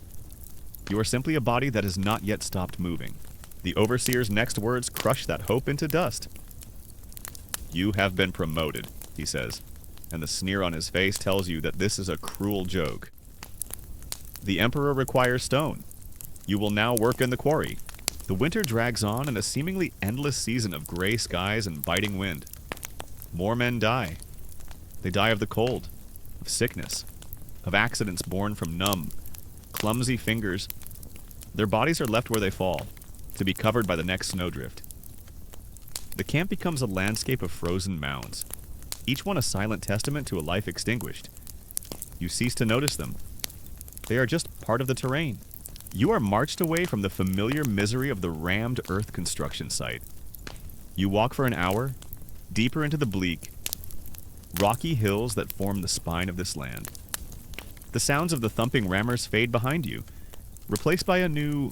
You are simply a body that has not yet stopped moving. The overseer's next words crush that hope into dust. You have been promoted, he says, and the sneer on his face tells you that this is a cruel joke. The Emperor requires stone. You will now work in the quarry. The winter drags on in a seemingly endless season of gray skies and biting wind. More men die. They die of the cold, of sickness, of accidents born from numb, clumsy fingers. Their bodies are left where they fall, to be covered by the next snowdrift. The camp becomes a landscape of frozen mounds, each one a silent testament to a life extinguished. You cease to notice them. They are just part of the terrain. You are marched away from the familiar misery of the rammed earth construction site. You walk for an hour, deeper into the bleak, rocky hills that form the spine of this land. The sounds of the thumping rammers fade behind you. replaced by a new,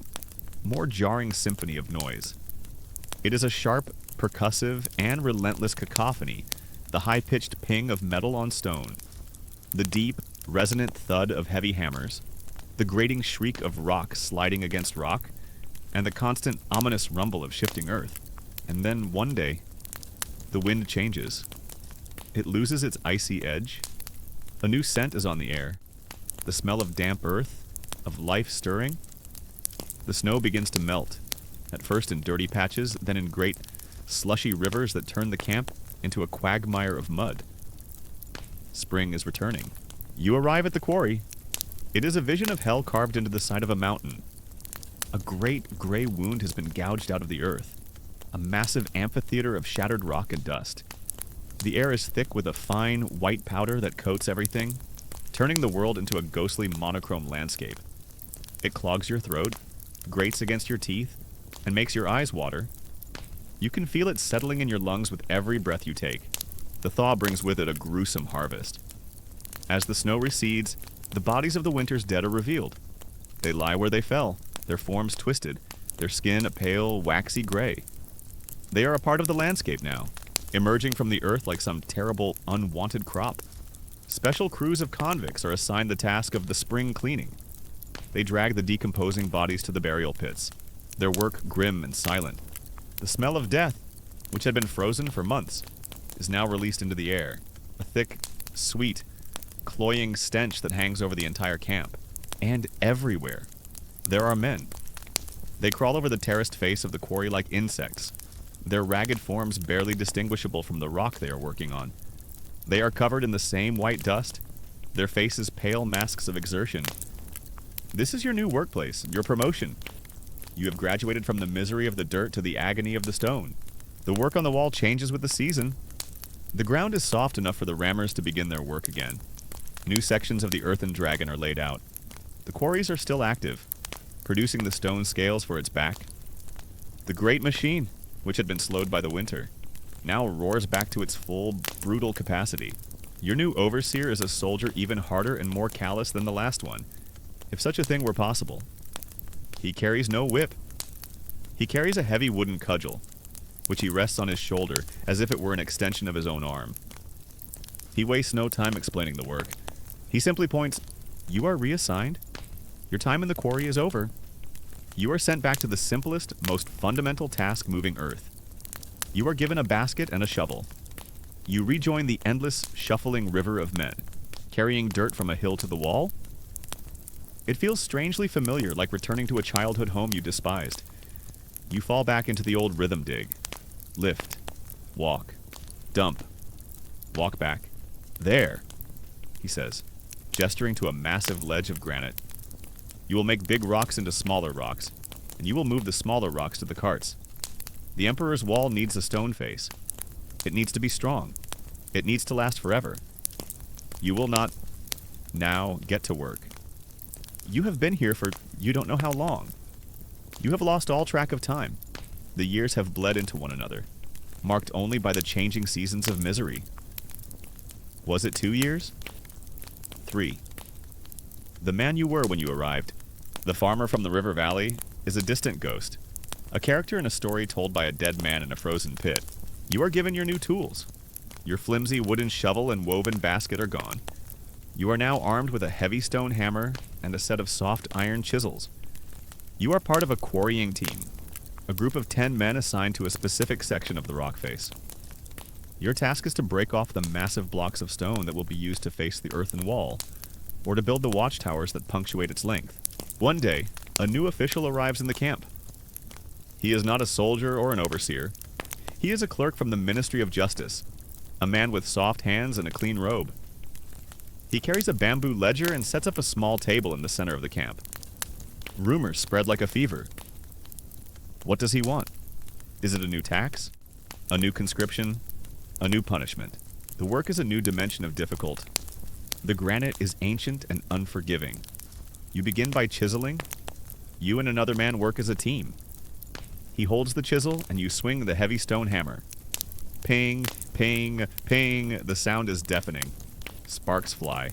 more jarring symphony of noise. It is a sharp, percussive, and relentless cacophony, the high-pitched ping of metal on stone, the deep, resonant thud of heavy hammers, the grating shriek of rock sliding against rock, and the constant ominous rumble of shifting earth. And then, one day, the wind changes. It loses its icy edge. A new scent is on the air. The smell of damp earth, of life stirring. The snow begins to melt, at first in dirty patches, then in great, slushy rivers that turn the camp into a quagmire of mud. Spring is returning. You arrive at the quarry. It is a vision of hell carved into the side of a mountain. A great gray wound has been gouged out of the earth, a massive amphitheater of shattered rock and dust. The air is thick with a fine, white powder that coats everything, turning the world into a ghostly monochrome landscape. It clogs your throat, grates against your teeth, and makes your eyes water. You can feel it settling in your lungs with every breath you take. The thaw brings with it a gruesome harvest. As the snow recedes, the bodies of the winter's dead are revealed. They lie where they fell, their forms twisted, their skin a pale, waxy gray. They are a part of the landscape now, emerging from the earth like some terrible, unwanted crop. Special crews of convicts are assigned the task of the spring cleaning. They drag the decomposing bodies to the burial pits, their work grim and silent. The smell of death, which had been frozen for months, is now released into the air, a thick, sweet, cloying stench that hangs over the entire camp. And everywhere, there are men. They crawl over the terraced face of the quarry like insects, their ragged forms barely distinguishable from the rock they are working on. They are covered in the same white dust, their faces pale masks of exertion. This is your new workplace, your promotion. You have graduated from the misery of the dirt to the agony of the stone. The work on the wall changes with the season. The ground is soft enough for the rammers to begin their work again. New sections of the earthen dragon are laid out. The quarries are still active, producing the stone scales for its back. The great machine, which had been slowed by the winter, now roars back to its full, brutal capacity. Your new overseer is a soldier even harder and more callous than the last one, if such a thing were possible. He carries no whip. He carries a heavy wooden cudgel, which he rests on his shoulder as if it were an extension of his own arm. He wastes no time explaining the work. He simply points, "You are reassigned. Your time in the quarry is over. You are sent back to the simplest, most fundamental task moving earth. You are given a basket and a shovel. You rejoin the endless, shuffling river of men, carrying dirt from a hill to the wall." It feels strangely familiar, like returning to a childhood home you despised. You fall back into the old rhythm dig. Lift, walk, dump, walk back. "There," he says, gesturing to a massive ledge of granite. "You will make big rocks into smaller rocks, and you will move the smaller rocks to the carts. The Emperor's wall needs a stone face. It needs to be strong. It needs to last forever. You will not now get to work. You have been here for you don't know how long. You have lost all track of time. The years have bled into one another, marked only by the changing seasons of misery. Was it 2 years? 3. The man you were when you arrived, the farmer from the river valley, is a distant ghost, a character in a story told by a dead man in a frozen pit. You are given your new tools. Your flimsy wooden shovel and woven basket are gone. You are now armed with a heavy stone hammer and a set of soft iron chisels. You are part of a quarrying team, a group of 10 men assigned to a specific section of the rock face. Your task is to break off the massive blocks of stone that will be used to face the earthen wall, or to build the watchtowers that punctuate its length. One day, a new official arrives in the camp. He is not a soldier or an overseer. He is a clerk from the Ministry of Justice, a man with soft hands and a clean robe. He carries a bamboo ledger and sets up a small table in the center of the camp. Rumors spread like a fever. What does he want? Is it a new tax? A new conscription? A new punishment? The work is a new dimension of difficult. The granite is ancient and unforgiving. You begin by chiseling. You and another man work as a team. He holds the chisel and you swing the heavy stone hammer. Ping, ping, ping, the sound is deafening. Sparks fly.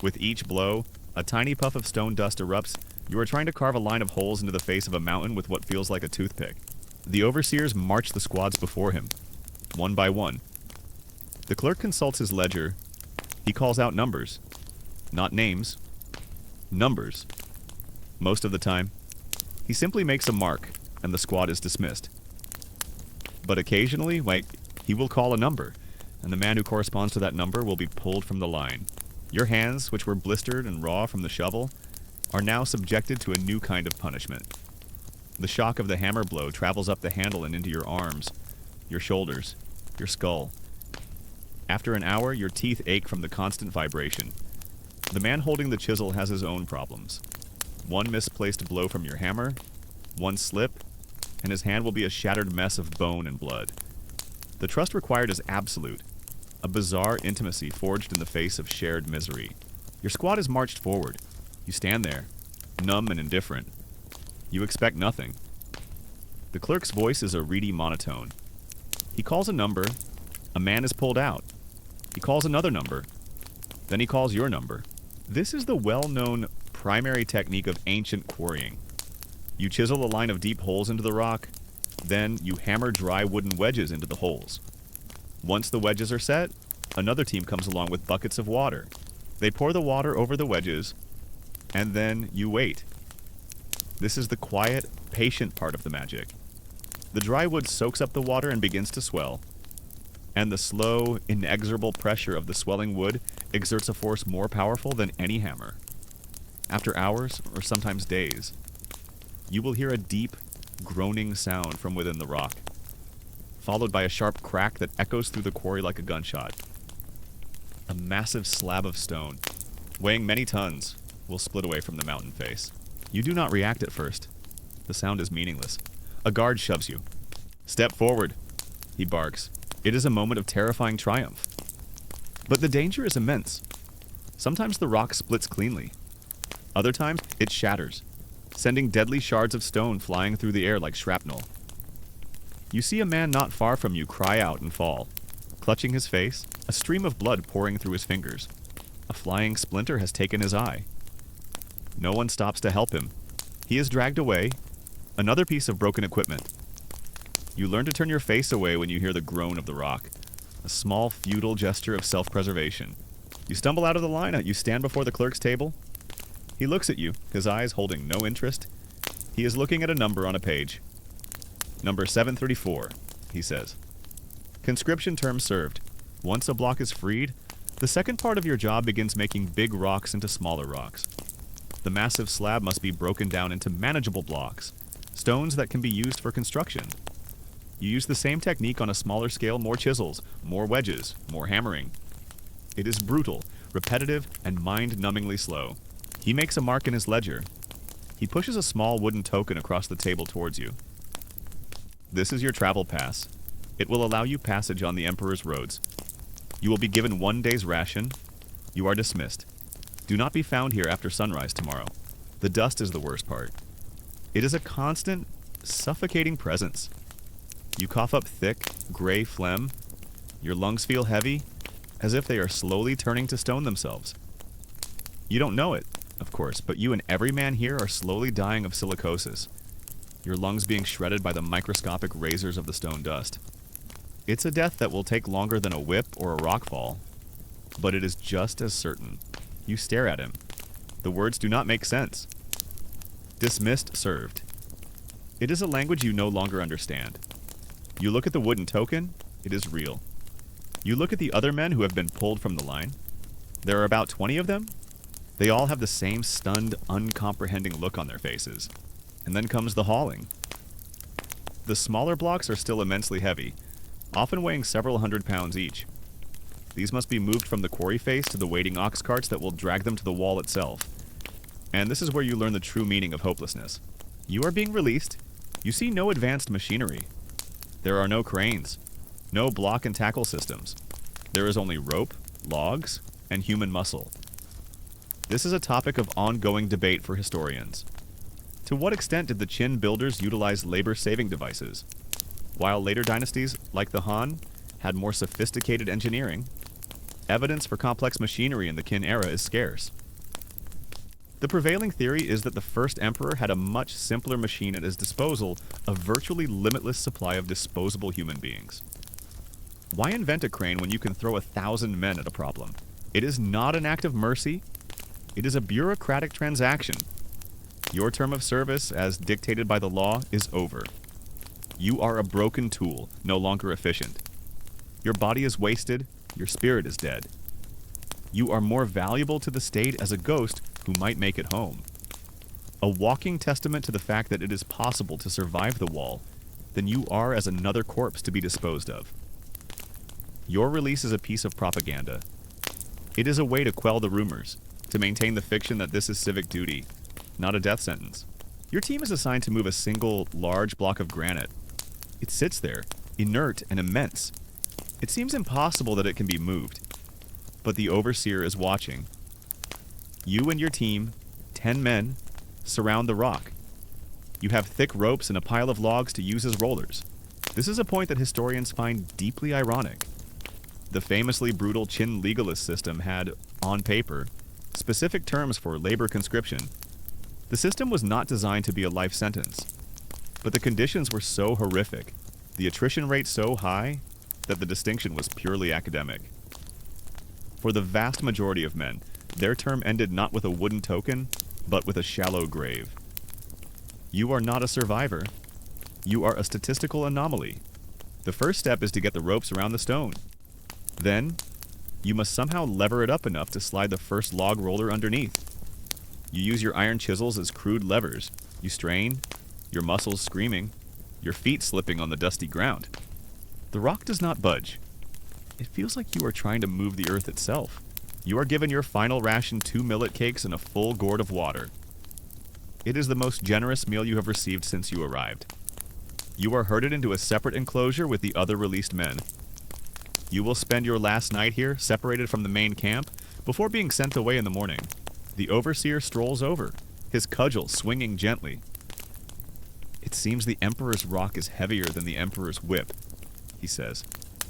With each blow, a tiny puff of stone dust erupts, You are trying to carve a line of holes into the face of a mountain with what feels like a toothpick. The overseers march the squads before him, one by one. The clerk consults his ledger. He calls out numbers. Not names. Numbers. Most of the time, he simply makes a mark, and the squad is dismissed. But occasionally, he will call a number, and the man who corresponds to that number will be pulled from the line. Your hands, which were blistered and raw from the shovel, are now subjected to a new kind of punishment. The shock of the hammer blow travels up the handle and into your arms, your shoulders, your skull. After an hour, your teeth ache from the constant vibration. The man holding the chisel has his own problems. One misplaced blow from your hammer, one slip, and his hand will be a shattered mess of bone and blood. The trust required is absolute, a bizarre intimacy forged in the face of shared misery. Your squad is marched forward. You stand there, numb and indifferent. You expect nothing. The clerk's voice is a reedy monotone. He calls a number. A man is pulled out. He calls another number. Then he calls your number. This is the well-known primary technique of ancient quarrying. You chisel a line of deep holes into the rock. Then you hammer dry wooden wedges into the holes. Once the wedges are set, another team comes along with buckets of water. They pour the water over the wedges, and then you wait. This is the quiet, patient part of the magic. The dry wood soaks up the water and begins to swell, and the slow, inexorable pressure of the swelling wood exerts a force more powerful than any hammer. After hours, or sometimes days, you will hear a deep, groaning sound from within the rock, followed by a sharp crack that echoes through the quarry like a gunshot. A massive slab of stone, weighing many tons, will split away from the mountain face. You do not react at first. The sound is meaningless. A guard shoves you. "Step forward," he barks. It is a moment of terrifying triumph. But the danger is immense. Sometimes the rock splits cleanly. Other times, it shatters, sending deadly shards of stone flying through the air like shrapnel. You see a man not far from you cry out and fall. Clutching his face, a stream of blood pouring through his fingers. A flying splinter has taken his eye. No one stops to help him. He is dragged away. Another piece of broken equipment. You learn to turn your face away when you hear the groan of the rock. A small, futile gesture of self-preservation. You stumble out of the line. You stand before the clerk's table. He looks at you, his eyes holding no interest. He is looking at a number on a page. "Number 734, he says. "Conscription term served. Once a block is freed, the second part of your job begins making big rocks into smaller rocks. The massive slab must be broken down into manageable blocks, stones that can be used for construction. You use the same technique on a smaller scale, more chisels, more wedges, more hammering. It is brutal, repetitive, and mind-numbingly slow. He makes a mark in his ledger. He pushes a small wooden token across the table towards you. This is your travel pass. It will allow you passage on the Emperor's roads. You will be given 1 day's ration. You are dismissed. Do not be found here after sunrise tomorrow. The dust is the worst part. It is a constant, suffocating presence. You cough up thick, gray phlegm. Your lungs feel heavy, as if they are slowly turning to stone themselves. You don't know it, of course, but you and every man here are slowly dying of silicosis, your lungs being shredded by the microscopic razors of the stone dust. It's a death that will take longer than a whip or a rockfall, but it is just as certain. You stare at him. The words do not make sense. Dismissed, served. It is a language you no longer understand. You look at the wooden token, it is real. You look at the other men who have been pulled from the line. There are about 20 of them. They all have the same stunned, uncomprehending look on their faces. And then comes the hauling. The smaller blocks are still immensely heavy, often weighing several hundred pounds each. These must be moved from the quarry face to the waiting ox carts that will drag them to the wall itself. And this is where you learn the true meaning of hopelessness. You are being released. You see no advanced machinery. There are no cranes, no block and tackle systems. There is only rope, logs, and human muscle. This is a topic of ongoing debate for historians. To what extent did the Qin builders utilize labor-saving devices? While later dynasties, like the Han, had more sophisticated engineering, evidence for complex machinery in the Qin era is scarce. The prevailing theory is that the first emperor had a much simpler machine at his disposal, a virtually limitless supply of disposable human beings. Why invent a crane when you can throw 1,000 men at a problem? It is not an act of mercy. It is a bureaucratic transaction. Your term of service, as dictated by the law, is over. You are a broken tool, no longer efficient. Your body is wasted, your spirit is dead. You are more valuable to the state as a ghost who might make it home. A walking testament to the fact that it is possible to survive the wall than you are as another corpse to be disposed of. Your release is a piece of propaganda. It is a way to quell the rumors, to maintain the fiction that this is civic duty, not a death sentence. Your team is assigned to move a single large block of granite. It sits there, inert and immense. It seems impossible that it can be moved. But the overseer is watching. You and your team, 10 men, surround the rock. You have thick ropes and a pile of logs to use as rollers. This is a point that historians find deeply ironic. The famously brutal Qin legalist system had, on paper, specific terms for labor conscription. The system was not designed to be a life sentence, but the conditions were so horrific, the attrition rate so high, that the distinction was purely academic. For the vast majority of men, their term ended not with a wooden token, but with a shallow grave. You are not a survivor. You are a statistical anomaly. The first step is to get the ropes around the stone. Then, you must somehow lever it up enough to slide the first log roller underneath. You use your iron chisels as crude levers. You strain, your muscles screaming, your feet slipping on the dusty ground. The rock does not budge. It feels like you are trying to move the earth itself. You are given your final ration 2 millet cakes and a full gourd of water. It is the most generous meal you have received since you arrived. You are herded into a separate enclosure with the other released men. You will spend your last night here, separated from the main camp, before being sent away in the morning. The overseer strolls over, his cudgel swinging gently. It seems the Emperor's rock is heavier than the Emperor's whip, he says,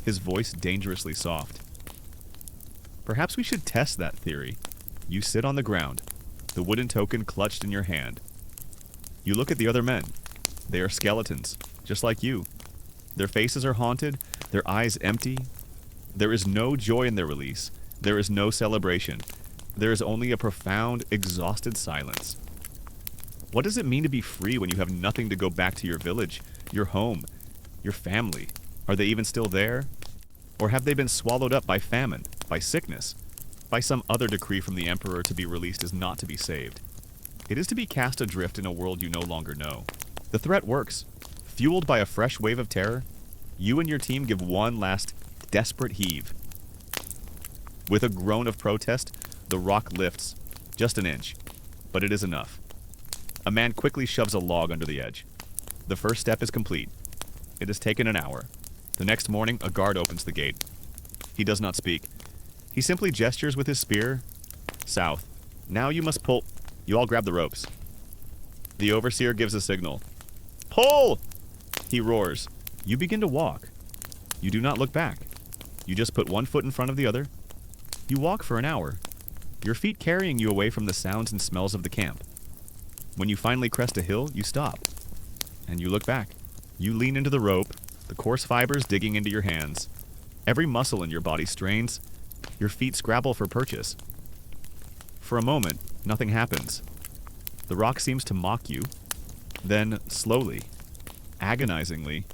his voice dangerously soft. Perhaps we should test that theory. You sit on the ground, the wooden token clutched in your hand. You look at the other men. They are skeletons, just like you. Their faces are haunted, their eyes empty. There is no joy in their release. There is no celebration. There is only a profound, exhausted silence. What does it mean to be free when you have nothing to go back to your village, your home, your family? Are they even still there? Or have they been swallowed up by famine, by sickness, by some other decree from the Emperor to be released is not to be saved? It is to be cast adrift in a world you no longer know. The threat works. Fueled by a fresh wave of terror, you and your team give one last desperate heave. With a groan of protest, the rock lifts, just an inch, but it is enough. A man quickly shoves a log under the edge. The first step is complete. It has taken an hour. The next morning, a guard opens the gate. He does not speak. He simply gestures with his spear. South. Now you must pull. You all grab the ropes. The overseer gives a signal. Pull! He roars. You begin to walk. You do not look back. You just put one foot in front of the other. You walk for an hour, your feet carrying you away from the sounds and smells of the camp. When you finally crest a hill, you stop. And you look back. You lean into the rope, the coarse fibers digging into your hands. Every muscle in your body strains. Your feet scrabble for purchase. For a moment, nothing happens. The rock seems to mock you. Then, slowly, agonizingly,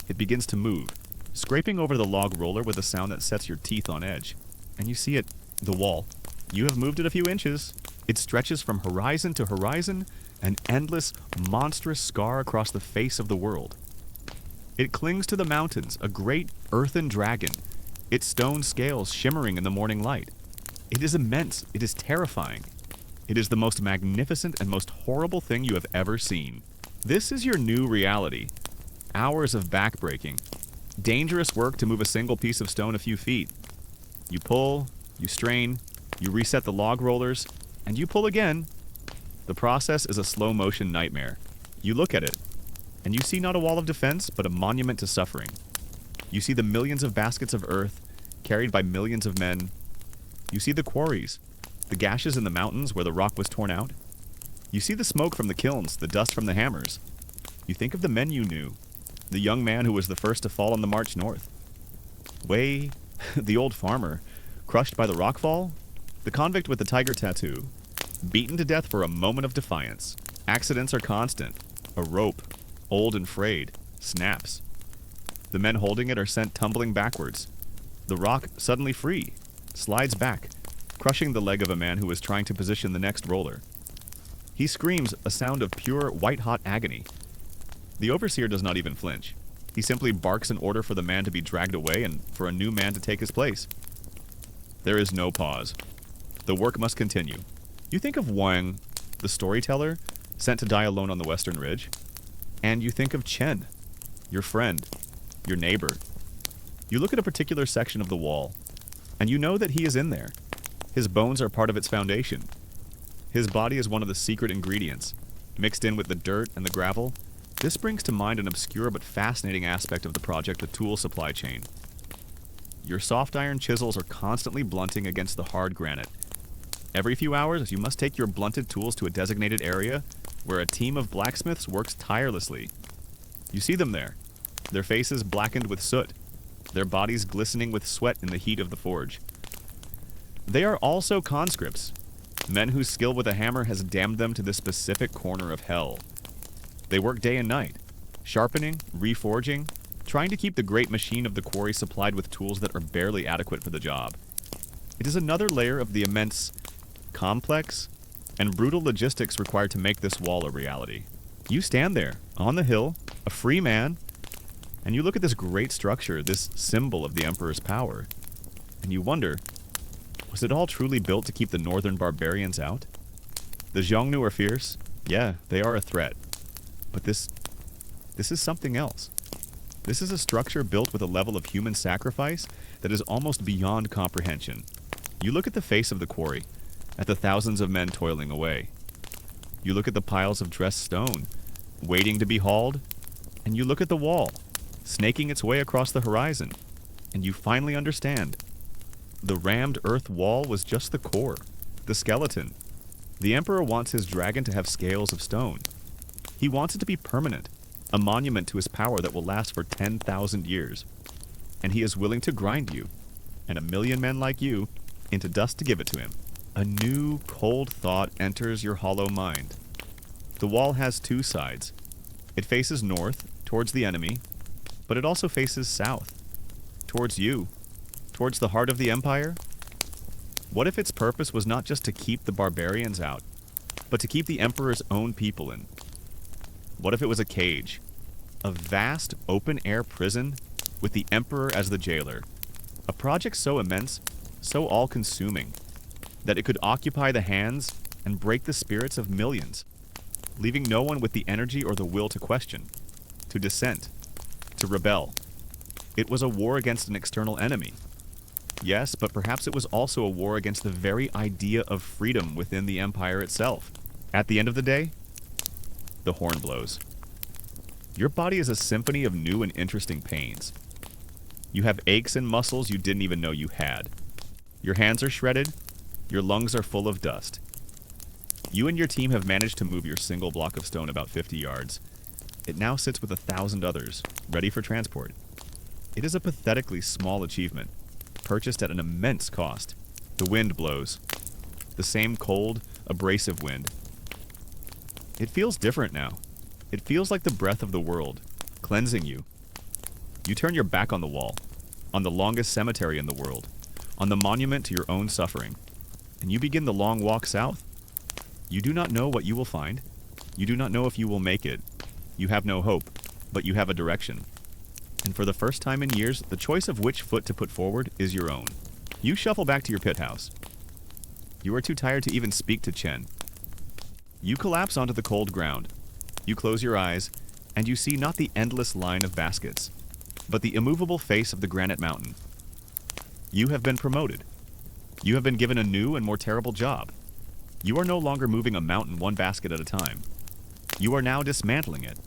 it begins to move, scraping over the log roller with a sound that sets your teeth on edge. And you see it, the wall. You have moved it a few inches. It stretches from horizon to horizon, an endless, monstrous scar across the face of the world. It clings to the mountains, a great earthen dragon, its stone scales shimmering in the morning light. It is immense. It is terrifying. It is the most magnificent and most horrible thing you have ever seen. This is your new reality. Hours of backbreaking. Dangerous work to move a single piece of stone a few feet. You pull, you strain, you reset the log rollers, and you pull again. The process is a slow-motion nightmare. You look at it, and you see not a wall of defense, but a monument to suffering. You see the millions of baskets of earth, carried by millions of men. You see the quarries, The gashes in the mountains where the rock was torn out. You see the smoke from the kilns, the dust from the hammers. You think of the men you knew, the young man who was the first to fall on the march north. Way, the old farmer, crushed by the rockfall, the convict with the tiger tattoo, beaten to death for a moment of defiance. Accidents are constant. A rope, old and frayed, snaps. The men holding it are sent tumbling backwards. The rock, suddenly free, slides back, crushing the leg of a man who is trying to position the next roller. He screams a sound of pure white-hot agony. The overseer does not even flinch. He simply barks an order for the man to be dragged away and for a new man to take his place. There is no pause. The work must continue. You think of Wang, the storyteller, sent to die alone on the western ridge, and you think of Chen, your friend, your neighbor. You look at a particular section of the wall, and you know that he is in there. His bones are part of its foundation. His body is one of the secret ingredients, mixed in with the dirt and the gravel. This brings to mind an obscure but fascinating aspect of the project, the tool supply chain. Your soft iron chisels are constantly blunting against the hard granite. Every few hours, you must take your blunted tools to a designated area where a team of blacksmiths works tirelessly. You see them there, their faces blackened with soot, their bodies glistening with sweat in the heat of the forge. They are also conscripts, men whose skill with a hammer has damned them to this specific corner of hell. They work day and night, sharpening, reforging, trying to keep the great machine of the quarry supplied with tools that are barely adequate for the job. It is another layer of the immense, complex, and brutal logistics required to make this wall a reality. You stand there, on the hill, a free man, and you look at this great structure, this symbol of the Emperor's power, and you wonder, was it all truly built to keep the northern barbarians out? The Xiongnu are fierce. Yeah, they are a threat. But this is something else. This is a structure built with a level of human sacrifice that is almost beyond comprehension. You look at the face of the quarry, at the thousands of men toiling away. You look at the piles of dressed stone, waiting to be hauled, and you look at the wall, snaking its way across the horizon, and you finally understand. The rammed earth wall was just the core, the skeleton. The Emperor wants his dragon to have scales of stone. He wants it to be permanent, a monument to his power that will last for 10,000 years. And he is willing to grind you, and a million men like you, into dust to give it to him. A new, cold thought enters your hollow mind. The wall has two sides. It faces north, towards the enemy, but it also faces south, towards you, towards the heart of the Empire. What if its purpose was not just to keep the barbarians out, but to keep the Emperor's own people in? What if it was a cage, a vast open-air prison with the Emperor as the jailer, a project so immense, so all-consuming, that it could occupy the hands and break the spirits of millions, leaving no one with the energy or the will to question, to dissent, to rebel. It was a war against an external enemy. Yes, but perhaps it was also a war against the very idea of freedom within the Empire itself. At the end of the day, the horn blows. Your body is a symphony of new and interesting pains. You have aches and muscles you didn't even know you had. Your hands are shredded. Your lungs are full of dust. You and your team have managed to move your single block of stone about 50 yards. It now sits with 1,000 others, ready for transport. It is a pathetically small achievement, purchased at an immense cost. The wind blows. The same cold, abrasive wind. It feels different now. It feels like the breath of the world, cleansing you. You turn your back on the wall, on the longest cemetery in the world, on the monument to your own suffering, and you begin the long walk south. You do not know what you will find. You do not know if you will make it. You have no hope, but you have a direction. And for the first time in years, the choice of which foot to put forward is your own. You shuffle back to your pit house. You are too tired to even speak to Chen. You collapse onto the cold ground. You close your eyes, and you see not the endless line of baskets, but the immovable face of the granite mountain. You have been promoted. You have been given a new and more terrible job. You are no longer moving a mountain one basket at a time. You are now dismantling it,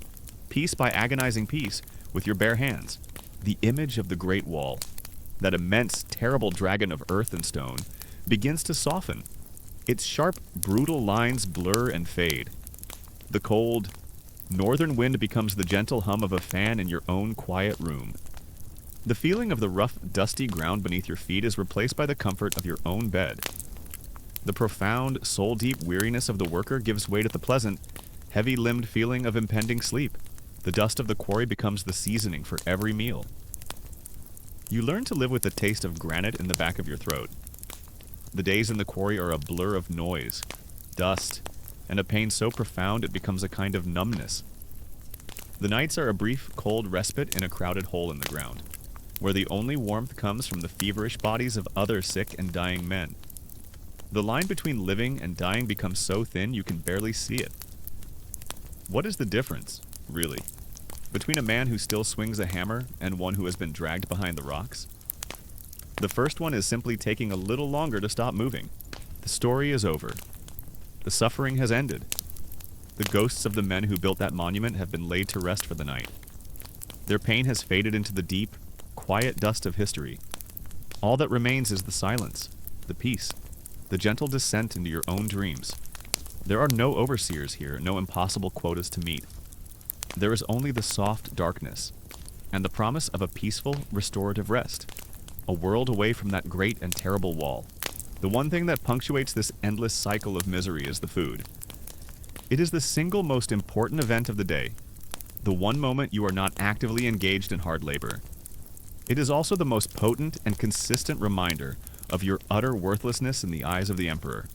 piece by agonizing piece, with your bare hands. The image of the Great Wall, that immense, terrible dragon of earth and stone, begins to soften. Its sharp, brutal lines blur and fade. The cold, northern wind becomes the gentle hum of a fan in your own quiet room. The feeling of the rough, dusty ground beneath your feet is replaced by the comfort of your own bed. The profound, soul-deep weariness of the worker gives way to the pleasant, heavy-limbed feeling of impending sleep. The dust of the quarry becomes the seasoning for every meal. You learn to live with the taste of granite in the back of your throat. The days in the quarry are a blur of noise, dust, and a pain so profound it becomes a kind of numbness. The nights are a brief, cold respite in a crowded hole in the ground, where the only warmth comes from the feverish bodies of other sick and dying men. The line between living and dying becomes so thin you can barely see it. What is the difference, really, between a man who still swings a hammer and one who has been dragged behind the rocks? The first one is simply taking a little longer to stop moving. The story is over. The suffering has ended. The ghosts of the men who built that monument have been laid to rest for the night. Their pain has faded into the deep, quiet dust of history. All that remains is the silence, the peace, the gentle descent into your own dreams. There are no overseers here, no impossible quotas to meet. There is only the soft darkness, and the promise of a peaceful, restorative rest, a world away from that great and terrible wall. The one thing that punctuates this endless cycle of misery is the food. It is the single most important event of the day, the one moment you are not actively engaged in hard labor. It is also the most potent and consistent reminder of your utter worthlessness in the eyes of the Emperor.